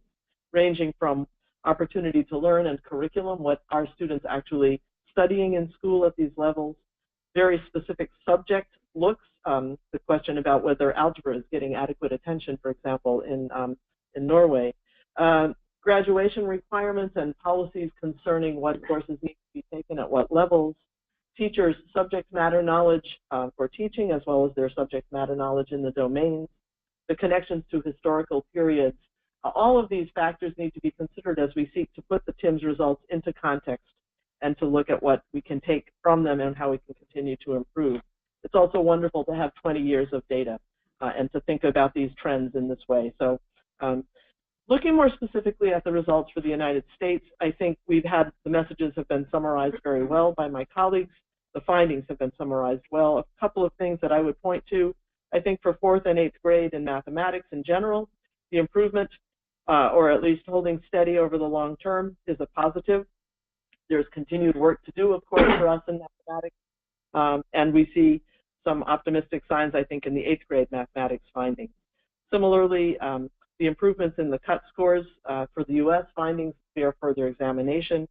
ranging from opportunity to learn and curriculum, what are students actually studying in school at these levels, very specific subject looks, the question about whether algebra is getting adequate attention, for example, in Norway, graduation requirements and policies concerning what courses need to be taken at what levels, teachers' subject matter knowledge for teaching, as well as their subject matter knowledge in the domains, the connections to historical periods. All of these factors need to be considered as we seek to put the TIMSS results into context and to look at what we can take from them and how we can continue to improve. It's also wonderful to have 20 years of data and to think about these trends in this way. So looking more specifically at the results for the United States, I think the messages have been summarized very well by my colleagues. The findings have been summarized well. A couple of things that I would point to, I think for 4th and 8th grade in mathematics in general, the improvement, or at least holding steady over the long term, is a positive. There's continued work to do, of course, for us in mathematics, and we see some optimistic signs, I think, in the 8th grade mathematics findings. Similarly, the improvements in the cut scores for the U.S. findings bear further examination,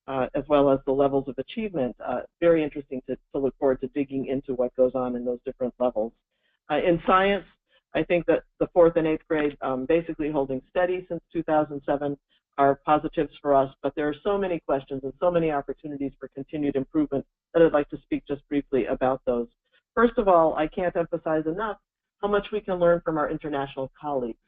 as well as the levels of achievement. Very interesting to look forward to digging into what goes on in those different levels. In science, I think that the 4th and 8th grade basically holding steady since 2007 are positives for us, but there are so many questions and so many opportunities for continued improvement that I'd like to speak just briefly about those. First of all, I can't emphasize enough how much we can learn from our international colleagues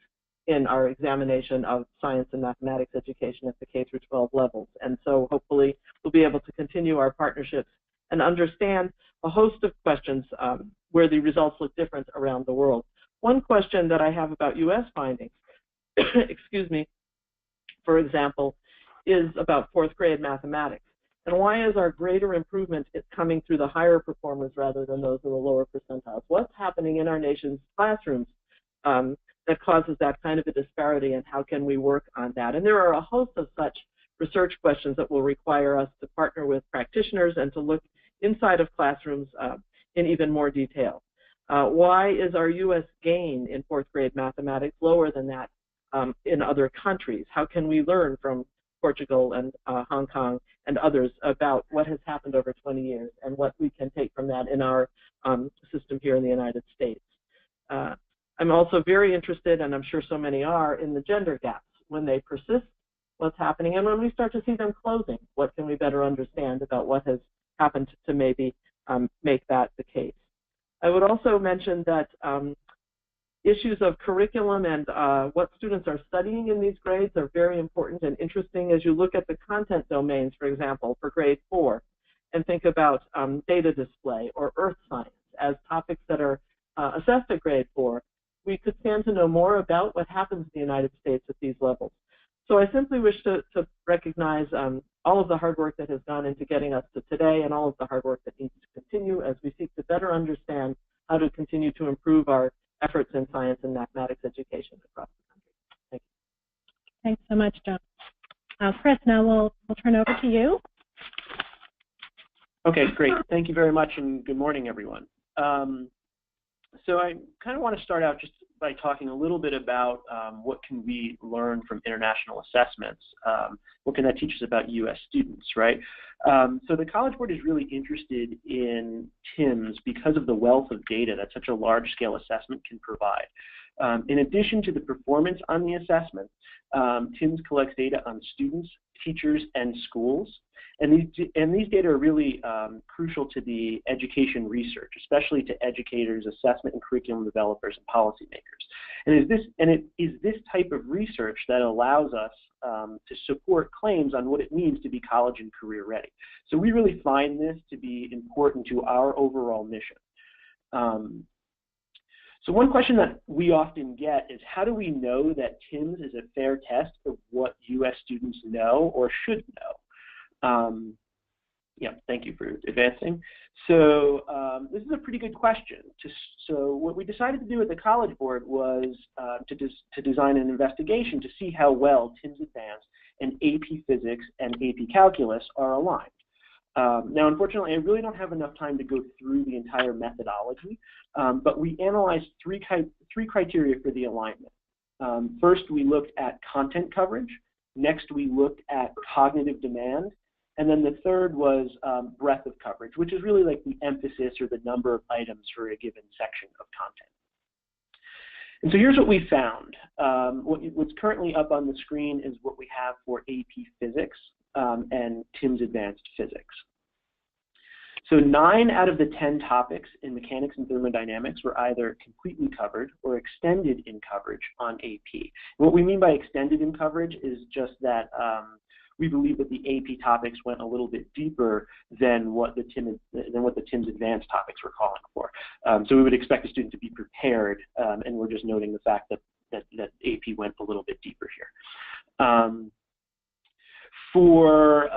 in our examination of science and mathematics education at the K-12 levels. And so hopefully we'll be able to continue our partnerships and understand a host of questions where the results look different around the world. One question that I have about U.S. findings, excuse me, for example, is about 4th grade mathematics. And why is our greater improvement coming through the higher performers rather than those in the lower percentiles? What's happening in our nation's classrooms that causes that kind of a disparity, and how can we work on that? And there are a host of such research questions that will require us to partner with practitioners and to look inside of classrooms in even more detail. Why is our U.S. gain in 4th grade mathematics lower than that in other countries? How can we learn from Portugal and Hong Kong and others about what has happened over 20 years and what we can take from that in our system here in the United States? I'm also very interested, and I'm sure so many are, in the gender gaps. When they persist, what's happening, and when we start to see them closing, what can we better understand about what has happened to maybe make that the case? I would also mention that issues of curriculum and what students are studying in these grades are very important and interesting as you look at the content domains, for example, for grade 4, and think about data display or earth science as topics that are assessed at grade 4. We could stand to know more about what happens in the United States at these levels. So I simply wish to recognize all of the hard work that has gone into getting us to today and all of the hard work that needs to continue as we seek to better understand how to continue to improve our efforts in science and mathematics education across the country. Thank you. Thanks so much, Joan. Chris, now we'll turn over to you. Okay, great. Thank you very much, and good morning, everyone. So I kind of want to start out just by talking a little bit about what can we learn from international assessments. What can that teach us about U.S. students, right? So the College Board is really interested in TIMSS because of the wealth of data that such a large-scale assessment can provide. In addition to the performance on the assessment, TIMSS collects data on students, teachers, and schools. And these data are really crucial to the education research, especially to educators, assessment and curriculum developers, and policymakers. And it is this type of research that allows us to support claims on what it means to be college and career ready. So we really find this to be important to our overall mission. So one question that we often get is, how do we know that TIMSS is a fair test of what U.S. students know or should know? Yeah, thank you for advancing. So this is a pretty good question. So what we decided to do at the College Board was to design an investigation to see how well TIMSS Advanced and AP Physics and AP Calculus are aligned. Now, unfortunately, I really don't have enough time to go through the entire methodology, but we analyzed three criteria for the alignment. First, we looked at content coverage. Next, we looked at cognitive demand. And then the third was breadth of coverage, which is really like the emphasis or the number of items for a given section of content. And so here's what we found. What's currently up on the screen is what we have for AP Physics and TIMSS Advanced Physics. So 9 out of the 10 topics in mechanics and thermodynamics were either completely covered or extended in coverage on AP. And what we mean by extended in coverage is just that we believe that the AP topics went a little bit deeper than what the TIMSS Advanced topics were calling for. So we would expect a student to be prepared, and we're just noting the fact that AP went a little bit deeper here. For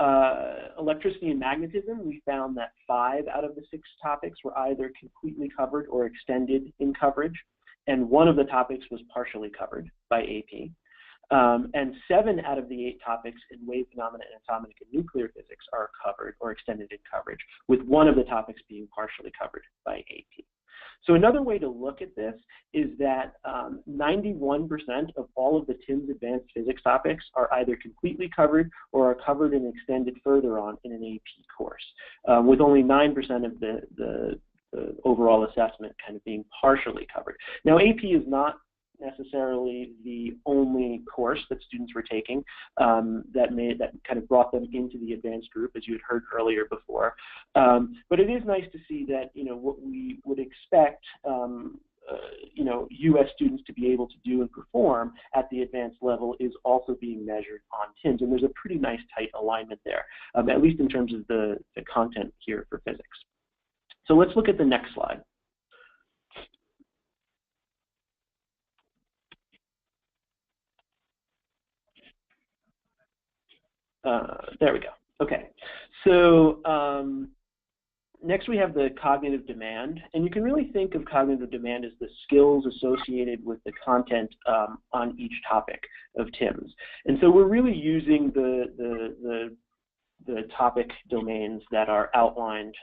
electricity and magnetism, we found that 5 out of the 6 topics were either completely covered or extended in coverage, and 1 of the topics was partially covered by AP. And 7 out of the 8 topics in wave phenomena and atomic and nuclear physics are covered or extended in coverage, with 1 of the topics being partially covered by AP. So another way to look at this is that 91% of all of the TIMSS Advanced Physics topics are either completely covered or are covered and extended further on in an AP course, with only 9% of the overall assessment kind of being partially covered. Now, AP is not necessarily the only course that students were taking that kind of brought them into the advanced group, as you had heard earlier before. But it is nice to see that, you know, what we would expect you know, U.S. students to be able to do and perform at the advanced level is also being measured on TIMSS, and there's a pretty nice tight alignment there, at least in terms of the content here for physics. So let's look at the next slide. There we go. Okay, so next we have the cognitive demand, and you can really think of cognitive demand as the skills associated with the content on each topic of TIMSS. And so we're really using the topic domains that are outlined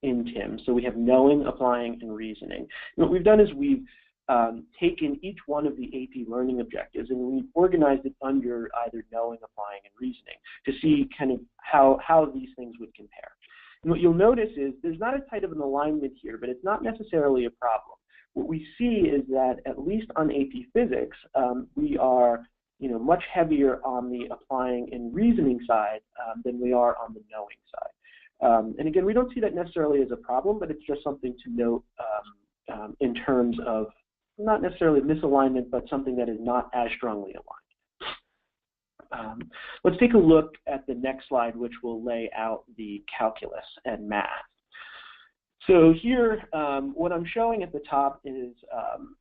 in TIMSS. So we have knowing, applying, and reasoning. And what we've done is we've taken each one of the AP learning objectives and we've organized it under either knowing, applying, and reasoning to see kind of how these things would compare. And what you'll notice is there's not as tight of an alignment here, but it's not necessarily a problem. What we see is that at least on AP Physics, we are much heavier on the applying and reasoning side than we are on the knowing side. And again, we don't see that necessarily as a problem, but it's just something to note in terms of not necessarily misalignment, but something that is not as strongly aligned. Let's take a look at the next slide, which will lay out the calculus and math. So here, what I'm showing at the top is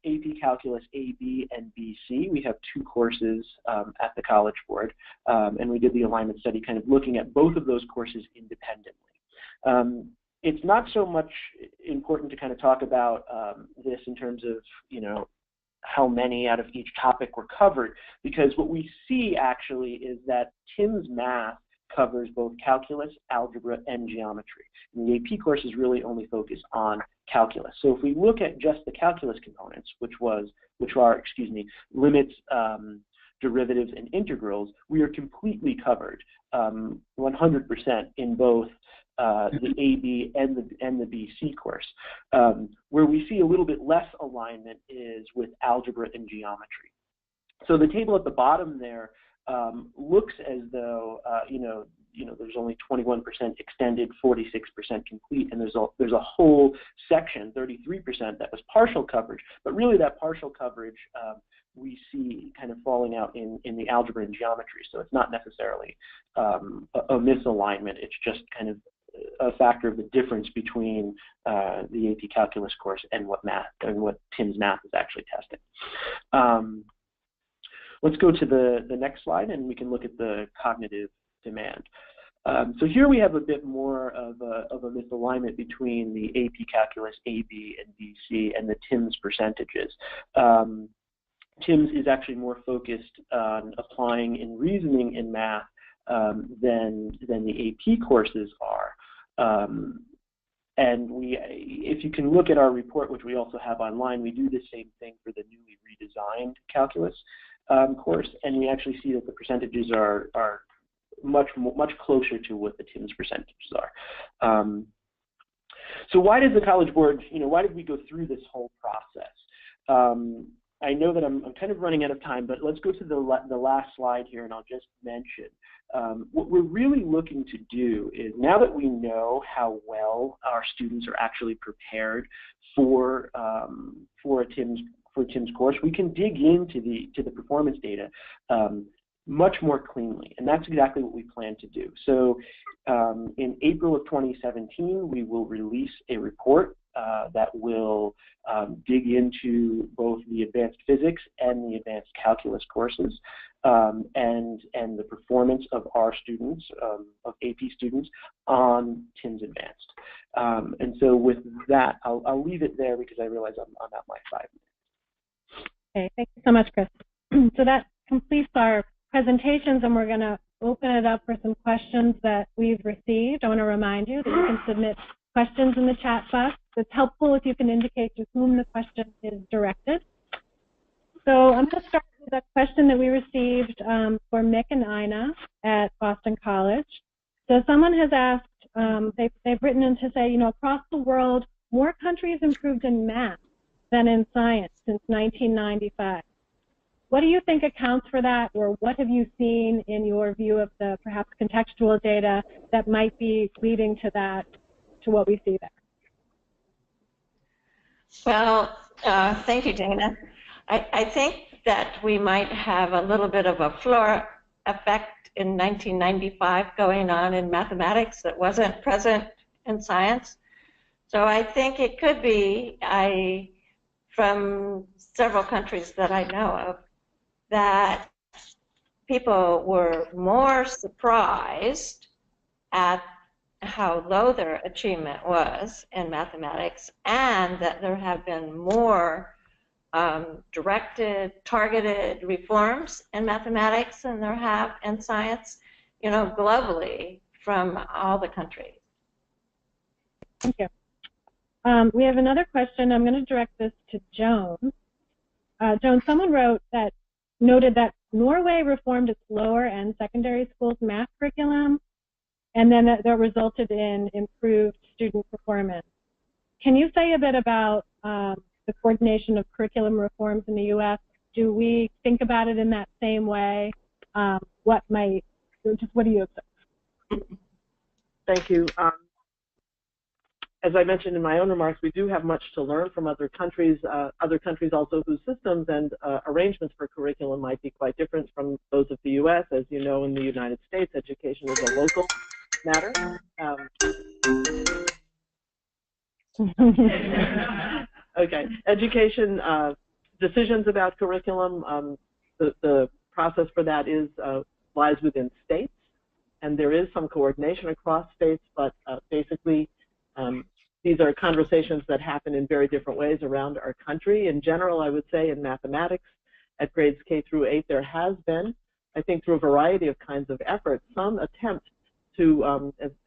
AP Calculus A, B, and BC. We have 2 courses at the College Board, and we did the alignment study kind of looking at both of those courses independently. It's not so much important to kind of talk about this in terms of, how many out of each topic were covered, because what we see actually is that TIMSS Math covers both calculus, algebra, and geometry. And the AP courses really only focus on calculus. So if we look at just the calculus components, which are limits, derivatives, and integrals, we are completely covered 100% in both the AB and the BC course. Where we see a little bit less alignment is with algebra and geometry. So the table at the bottom there looks as though there's only 21% extended, 46% complete, and there's a whole section, 33%, that was partial coverage. But really, that partial coverage we see kind of falling out in the algebra and geometry. So it's not necessarily a misalignment. It's just kind of a factor of the difference between the AP Calculus course and what TIMSS Math is actually testing. Let's go to the next slide, and we can look at the cognitive demand. So here we have a bit more of a misalignment between the AP Calculus AB and BC and the TIMSS percentages. TIMSS is actually more focused on applying and reasoning in math than the AP courses are. And if you can look at our report, which we also have online, we do the same thing for the newly redesigned calculus course, and we actually see that the percentages are much closer to what the TIMSS percentages are. So why does the College Board, why did we go through this whole process? I know that I'm kind of running out of time, but let's go to the last slide here, and I'll just mention what we're really looking to do is, now that we know how well our students are actually prepared for a TIMSS course, we can dig into the performance data much more cleanly, and that's exactly what we plan to do. So in April of 2017, we will release a report that will dig into both the advanced physics and the advanced calculus courses and the performance of our students, of AP students, on TIMSS Advanced. And so with that, I'll leave it there because I realize I'm at my 5 minutes. Okay, thank you so much, Chris. So that completes our presentations, and we're going to open it up for some questions that we've received. I want to remind you that you can submit questions in the chat box. It's helpful if you can indicate to whom the question is directed. So I'm going to start with a question that we received for Mick and Ina at Boston College. So someone has asked, they've written in to say, across the world, more countries improved in math than in science since 1995. What do you think accounts for that, or what have you seen in your view of the perhaps contextual data that might be leading to that, to what we see there? Well, thank you, Dana. I think that we might have a little bit of a floor effect in 1995 going on in mathematics that wasn't present in science. So I think it could be, from several countries that I know of, that people were more surprised at how low their achievement was in mathematics, and that there have been more directed, targeted reforms in mathematics than there have in science, globally from all the countries. Thank you. We have another question. I'm going to direct this to Joan. Joan, someone noted that Norway reformed its lower and secondary schools math curriculum, and then that resulted in improved student performance. Can you say a bit about the coordination of curriculum reforms in the U.S.? Do we think about it in that same way? What do you observe? Thank you. As I mentioned in my own remarks, we do have much to learn from other countries also whose systems and arrangements for curriculum might be quite different from those of the U.S. As you know, in the United States, education is a local matter. Okay, education decisions about curriculum, the process for that lies within states, and there is some coordination across states, but basically these are conversations that happen in very different ways around our country. In general, I would say in mathematics at grades K through 8, there has been, I think through a variety of kinds of efforts, some attempt to,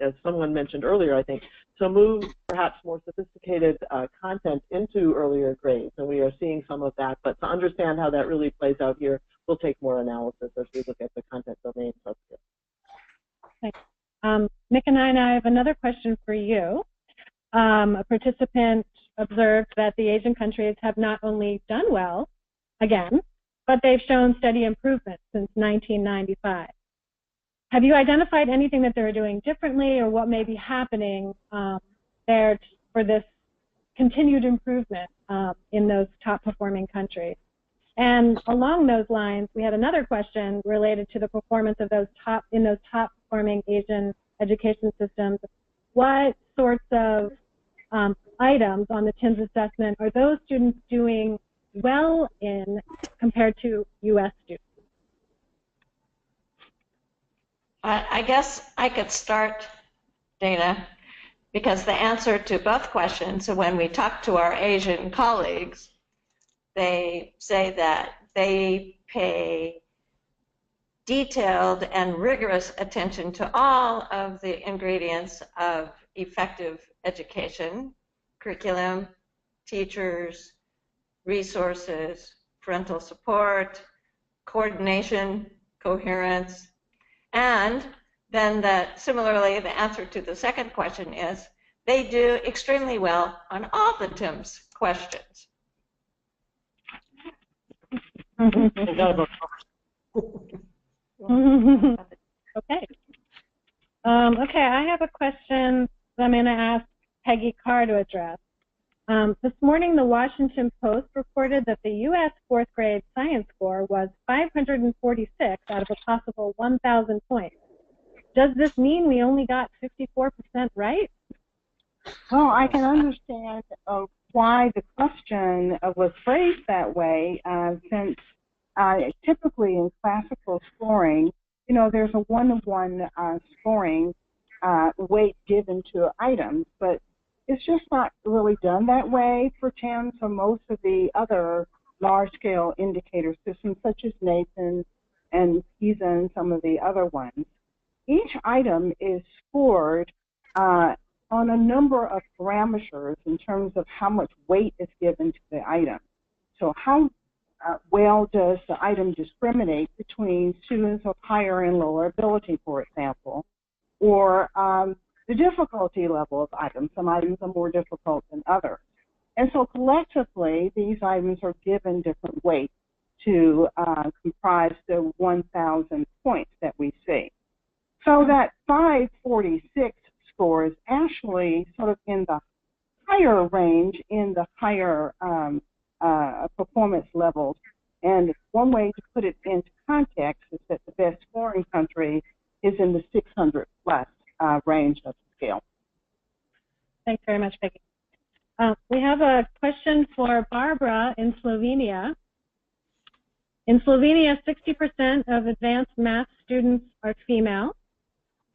as someone mentioned earlier, I think, to move perhaps more sophisticated content into earlier grades, and we are seeing some of that. But to understand how that really plays out here, will take more analysis as we look at the content domain subscript. Thanks. Nick and I have another question for you. A participant observed that the Asian countries have not only done well, again, but they've shown steady improvement since 1995. Have you identified anything that they're doing differently, or what may be happening there for this continued improvement in those top performing countries? And along those lines, we had another question related to the performance of those top performing Asian education systems. What sorts of items on the TIMSS assessment are those students doing well in compared to U.S. students? I guess I could start, Dana, because the answer to both questions, when we talk to our Asian colleagues, they say that they pay detailed and rigorous attention to all of the ingredients of effective education: curriculum, teachers, resources, parental support, coordination, coherence, and then similarly the answer to the second question is they do extremely well on all the TIMSS questions. Okay. Okay, I have a question that I'm going to ask Peggy Carr to address. This morning, the Washington Post reported that the U.S. fourth grade science score was 546 out of a possible 1,000 points. Does this mean we only got 54% right? Well, I can understand why the question was phrased that way, since typically in classical scoring, you know, there's a one-to-one scoring weight given to items, but it's just not really done that way for TIMSS or most of the other large-scale indicator systems such as Nathan and PISA and some of the other ones. Each item is scored on a number of parameters in terms of how much weight is given to the item. So how well does the item discriminate between students of higher and lower ability, for example, or the difficulty level of items. Some items are more difficult than others. And so collectively, these items are given different weight to comprise the 1,000 points that we see. So that 546 score is actually sort of in the higher range, in the higher performance levels. And one way to put it into context is that the best scoring country is in the 600 plus range of the scale. Thanks very much, Peggy. We have a question for Barbara in Slovenia. In Slovenia, 60% of advanced math students are female.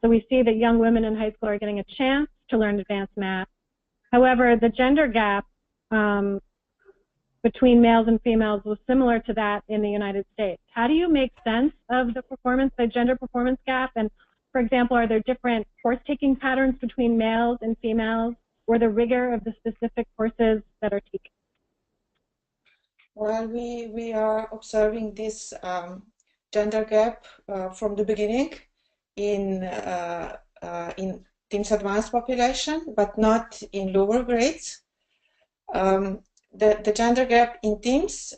So we see that young women in high school are getting a chance to learn advanced math. However, the gender gap between males and females was similar to that in the United States. How do you make sense of the gender performance gap? And for example, are there different course-taking patterns between males and females, or the rigor of the specific courses that are taken? Well, we are observing this gender gap from the beginning in TIMSS advanced population, but not in lower grades. The gender gap in TIMSS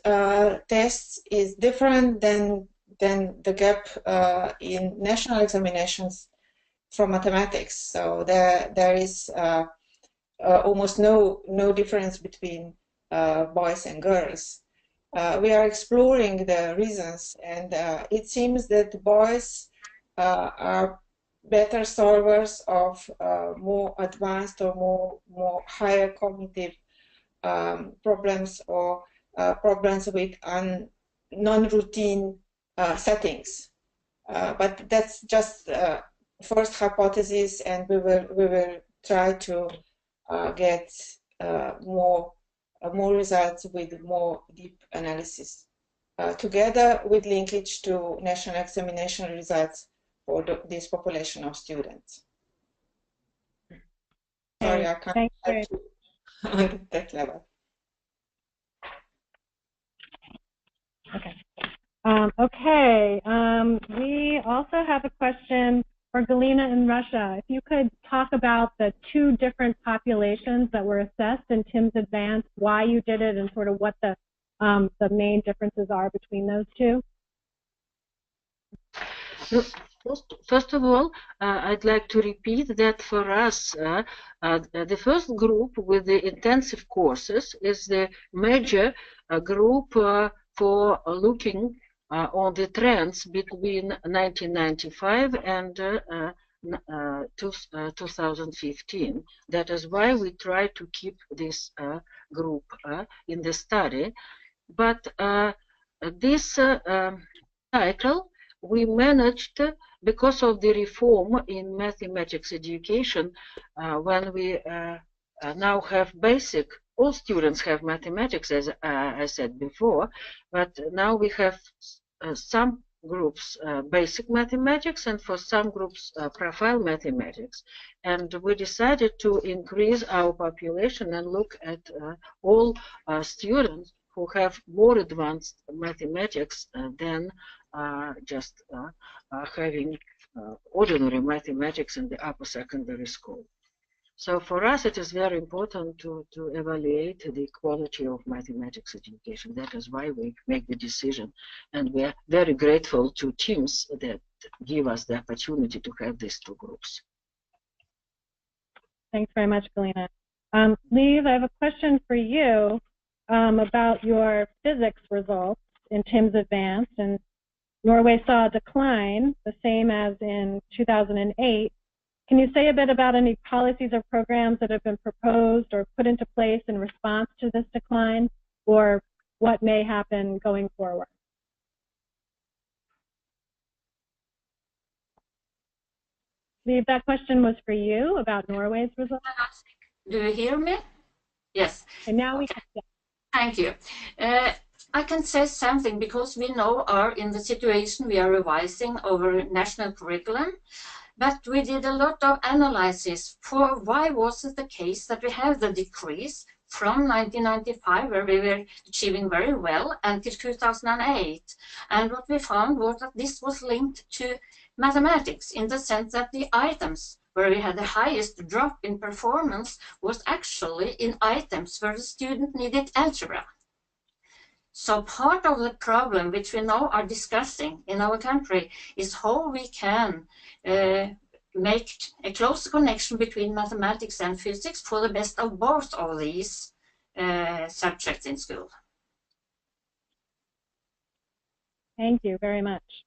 tests is different than the gap in national examinations from mathematics. So there is almost no difference between boys and girls. We are exploring the reasons, and it seems that the boys are better solvers of more advanced or more higher cognitive problems or problems with non-routine settings. But that's just first hypothesis, and we will try to get more results with more deep analysis, together with linkage to national examination results for this population of students. Sorry, I can't help you on that level. Okay. We also have a question for Galina in Russia. If you could talk about the two different populations that were assessed in TIMSS Advanced, why you did it, and sort of what the main differences are between those two. First of all, I'd like to repeat that for us, the first group with the intensive courses is the major group for looking on the trends between 1995 and 2015. That is why we try to keep this group in the study. But this cycle we managed because of the reform in mathematics education, when we now have basic. All students have mathematics, as I said before, but now we have some groups basic mathematics, and for some groups profile mathematics. And we decided to increase our population and look at all students who have more advanced mathematics than just having ordinary mathematics in the upper secondary school. So for us, it is very important to evaluate the quality of mathematics education. That is why we make the decision. And we are very grateful to TIMSS that give us the opportunity to have these two groups. Thanks very much, Galina. Liv, I have a question for you about your physics results in TIMSS Advanced. And Norway saw a decline, the same as in 2008. Can you say a bit about any policies or programs that have been proposed or put into place in response to this decline, or what may happen going forward? Liv, that question was for you about Norway's results. Do you hear me? Yes. And now we can. Thank you. I can say something because we now are in the situation we are revising our national curriculum. But we did a lot of analysis for why was it the case that we have the decrease from 1995, where we were achieving very well, until 2008. And what we found was that this was linked to mathematics, in the sense that the items where we had the highest drop in performance was actually in items where the student needed algebra. So part of the problem which we now are discussing in our country is how we can make a close connection between mathematics and physics for the best of both of these subjects in school. Thank you very much.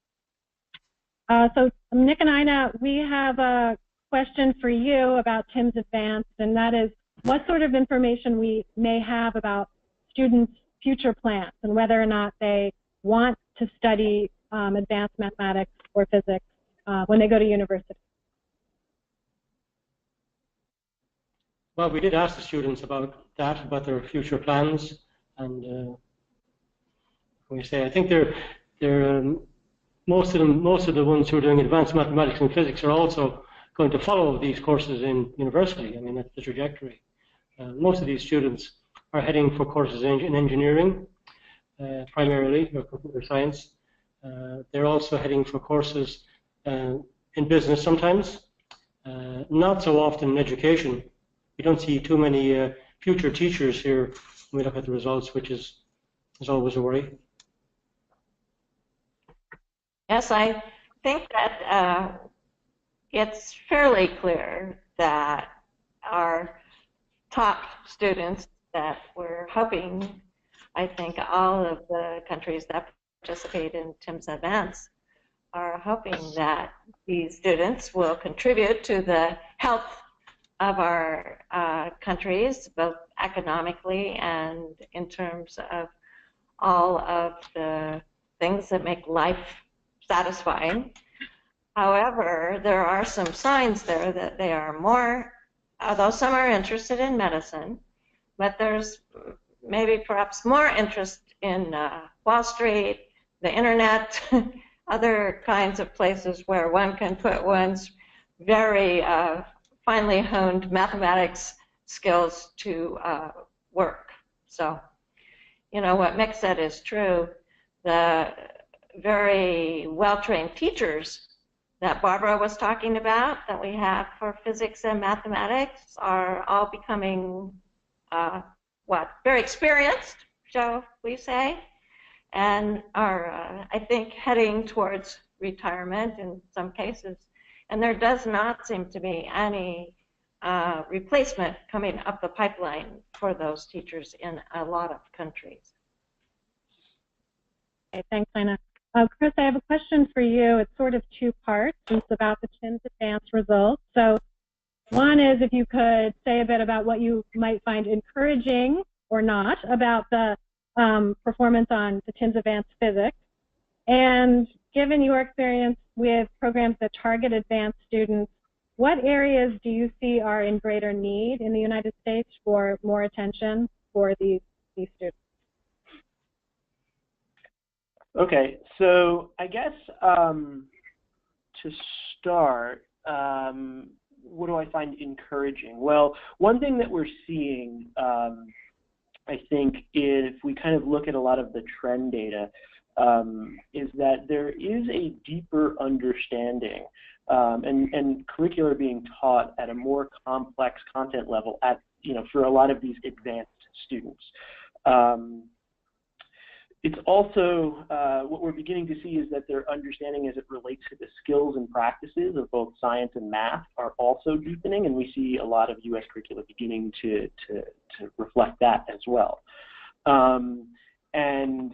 So Nick and Ina, we have a question for you about TIMSS Advanced, and that is what sort of information we may have about students' future plans and whether or not they want to study advanced mathematics or physics when they go to university. Well, we did ask the students about that, about their future plans, and we say I think they're most of the ones who are doing advanced mathematics and physics are also going to follow these courses in university. I mean, that's the trajectory. Most of these students are heading for courses in engineering, primarily, or computer science. They're also heading for courses in business sometimes, not so often in education. We don't see too many future teachers here when we look at the results, which is always a worry. Yes, I think that it's fairly clear that our top students that we're hoping, I think all of the countries that participate in TIMSS Advanced are hoping that these students will contribute to the health of our countries, both economically and in terms of all of the things that make life satisfying. However, there are some signs there that they are more, although some are interested in medicine, but there's maybe perhaps more interest in Wall Street, the internet, other kinds of places where one can put one's very finely honed mathematics skills to work. So, you know, what Mick said is true. The very well-trained teachers that Barbara was talking about that we have for physics and mathematics are all becoming, very experienced, shall we say, and are, I think, heading towards retirement in some cases. And there does not seem to be any replacement coming up the pipeline for those teachers in a lot of countries. Okay, thanks, Lena. Chris, I have a question for you. It's sort of two parts. It's about the TIMSS Advanced results. So one is if you could say a bit about what you might find encouraging or not about the performance on the TIMSS Advanced Physics. And given your experience with programs that target advanced students, what areas do you see are in greater need in the United States for more attention for these students? Okay, so I guess to start, what do I find encouraging? Well, one thing that we're seeing, I think, if we kind of look at a lot of the trend data, is that there is a deeper understanding and curricula being taught at a more complex content level at, for a lot of these advanced students. It's also, what we're beginning to see is that their understanding as it relates to the skills and practices of both science and math are also deepening, and we see a lot of U.S. curricula beginning to reflect that as well. And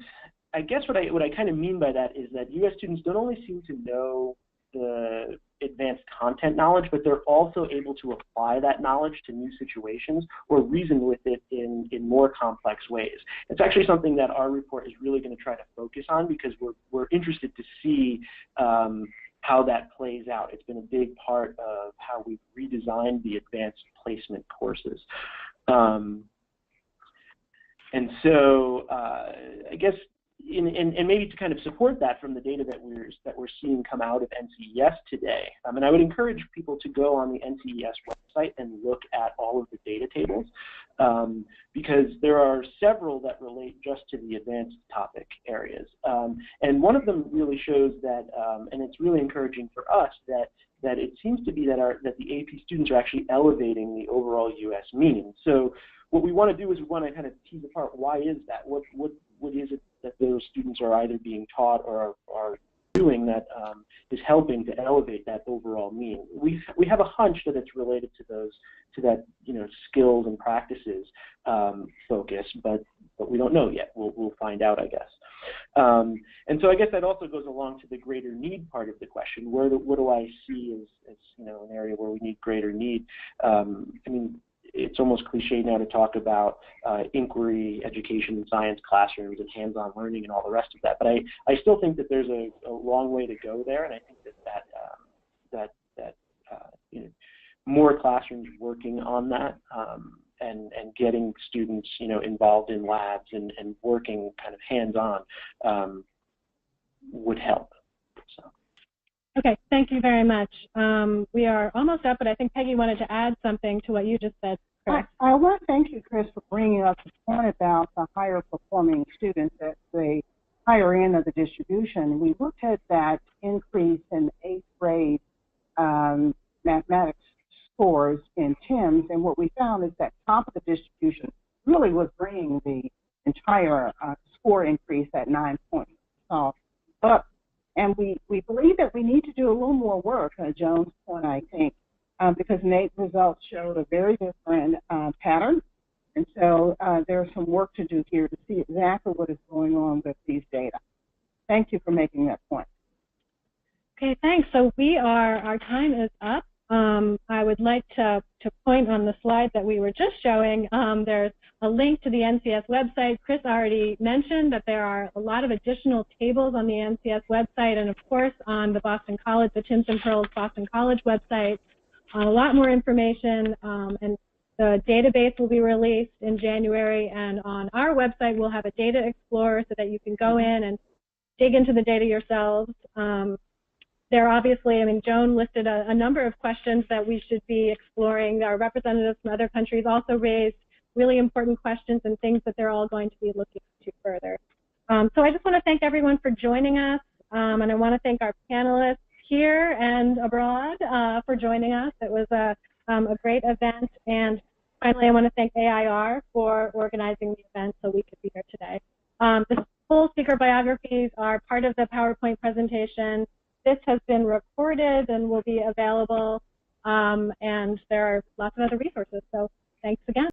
I guess what I kind of mean by that is that U.S. students don't only seem to know the advanced content knowledge, but they're also able to apply that knowledge to new situations or reason with it in more complex ways. It's actually something that our report is really going to try to focus on because we're interested to see how that plays out. It's been a big part of how we've redesigned the advanced placement courses. And so I guess and maybe to kind of support that from the data that we're seeing come out of NCES today, and I would encourage people to go on the NCES website and look at all of the data tables, because there are several that relate just to the advanced topic areas, and one of them really shows that, and it's really encouraging for us that it seems to be that the AP students are actually elevating the overall U.S. mean. So what we want to do is we want to kind of tease apart why is that? What is it that those students are either being taught or are doing that is helping to elevate that overall mean? We have a hunch that it's related to that skills and practices focus, but we don't know yet. We'll find out, I guess. And so I guess that also goes along to the greater need part of the question. What do I see as an area where we need greater need? I mean, it's almost cliche now to talk about inquiry, education, and science classrooms and hands-on learning and all the rest of that. But I still think that there's a long way to go there, and I think that more classrooms working on that and getting students involved in labs and working kind of hands-on would help. So. Okay, thank you very much. We are almost up, but I think Peggy wanted to add something to what you just said. Chris. I want to thank you, Chris, for bringing up the point about the higher performing students at the higher end of the distribution. We looked at that increase in 8th grade mathematics scores in TIMSS, and what we found is that top of the distribution really was bringing the entire score increase at 9 points. Up. And we believe that we need to do a little more work, Joan's point, I think, because NAEP results showed a very different pattern. And so there's some work to do here to see exactly what is going on with these data. Thank you for making that point. Okay, thanks. So our time is up. I would like to point on the slide that we were just showing. There's a link to the NCS website. Chris already mentioned that there are a lot of additional tables on the NCS website, and of course on the Boston College, the TIMSS and PIRLS Boston College website. A lot more information, and the database will be released in January, and on our website we'll have a data explorer so that you can go in and dig into the data yourselves. There obviously, I mean, Joan listed a number of questions that we should be exploring. Our representatives from other countries also raised really important questions and things that they're all going to be looking into further. So I just want to thank everyone for joining us, and I want to thank our panelists here and abroad for joining us. It was a great event, and finally I want to thank AIR for organizing the event so we could be here today. The full speaker biographies are part of the PowerPoint presentation. This has been recorded and will be available, and there are lots of other resources, so thanks again.